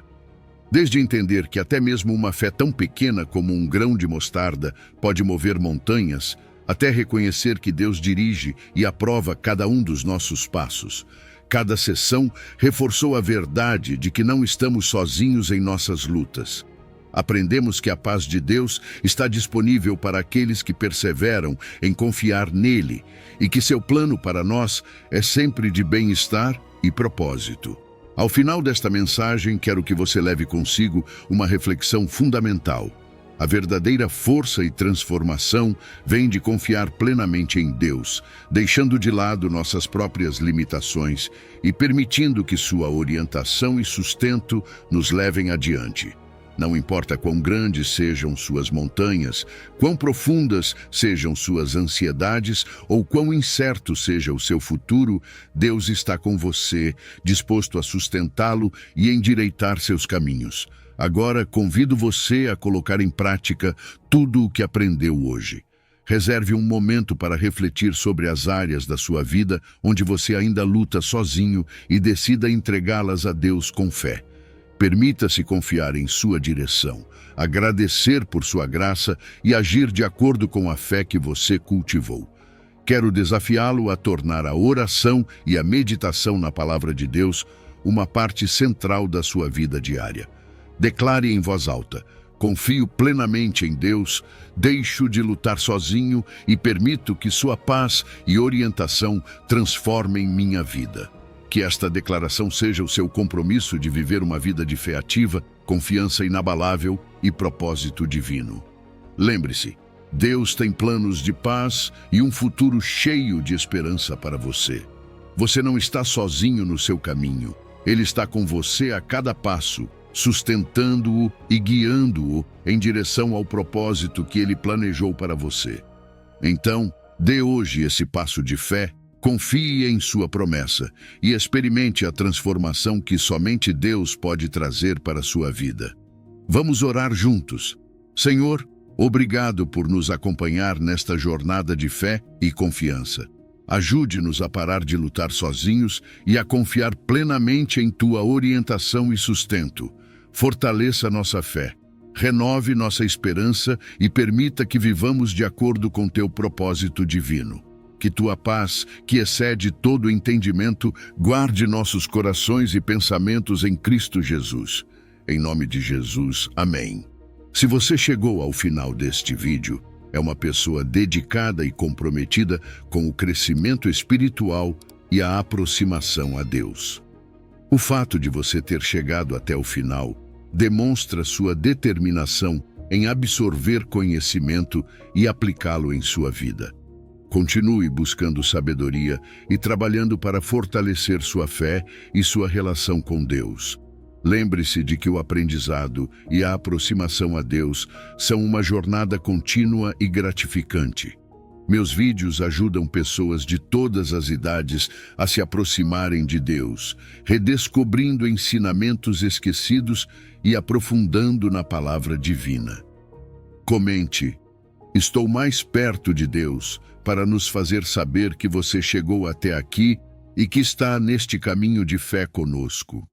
Desde entender que até mesmo uma fé tão pequena como um grão de mostarda pode mover montanhas, até reconhecer que Deus dirige e aprova cada um dos nossos passos. Cada sessão reforçou a verdade de que não estamos sozinhos em nossas lutas. Aprendemos que a paz de Deus está disponível para aqueles que perseveram em confiar nele e que seu plano para nós é sempre de bem-estar e propósito. Ao final desta mensagem, quero que você leve consigo uma reflexão fundamental. A verdadeira força e transformação vem de confiar plenamente em Deus, deixando de lado nossas próprias limitações e permitindo que sua orientação e sustento nos levem adiante. Não importa quão grandes sejam suas montanhas, quão profundas sejam suas ansiedades ou quão incerto seja o seu futuro, Deus está com você, disposto a sustentá-lo e endireitar seus caminhos. Agora, convido você a colocar em prática tudo o que aprendeu hoje. Reserve um momento para refletir sobre as áreas da sua vida onde você ainda luta sozinho e decida entregá-las a Deus com fé. Permita-se confiar em sua direção, agradecer por sua graça e agir de acordo com a fé que você cultivou. Quero desafiá-lo a tornar a oração e a meditação na palavra de Deus uma parte central da sua vida diária. Declare em voz alta: confio plenamente em Deus, deixo de lutar sozinho e permito que sua paz e orientação transformem minha vida. Que esta declaração seja o seu compromisso de viver uma vida de fé ativa, confiança inabalável e propósito divino. Lembre-se, Deus tem planos de paz e futuro cheio de esperança para você. Você não está sozinho no seu caminho. Ele está com você a cada passo, sustentando-o e guiando-o em direção ao propósito que ele planejou para você. Então, dê hoje esse passo de fé, confie em sua promessa e experimente a transformação que somente Deus pode trazer para a sua vida. Vamos orar juntos. Senhor, obrigado por nos acompanhar nesta jornada de fé e confiança. Ajude-nos a parar de lutar sozinhos e a confiar plenamente em tua orientação e sustento. Fortaleça nossa fé, renove nossa esperança e permita que vivamos de acordo com teu propósito divino. Que tua paz, que excede todo entendimento, guarde nossos corações e pensamentos em Cristo Jesus. Em nome de Jesus, amém. Se você chegou ao final deste vídeo, é uma pessoa dedicada e comprometida com o crescimento espiritual e a aproximação a Deus. O fato de você ter chegado até o final demonstra sua determinação em absorver conhecimento e aplicá-lo em sua vida. Continue buscando sabedoria e trabalhando para fortalecer sua fé e sua relação com Deus. Lembre-se de que o aprendizado e a aproximação a Deus são uma jornada contínua e gratificante. Meus vídeos ajudam pessoas de todas as idades a se aproximarem de Deus, redescobrindo ensinamentos esquecidos e aprofundando na palavra divina. Comente: estou mais perto de Deus, para nos fazer saber que você chegou até aqui e que está neste caminho de fé conosco.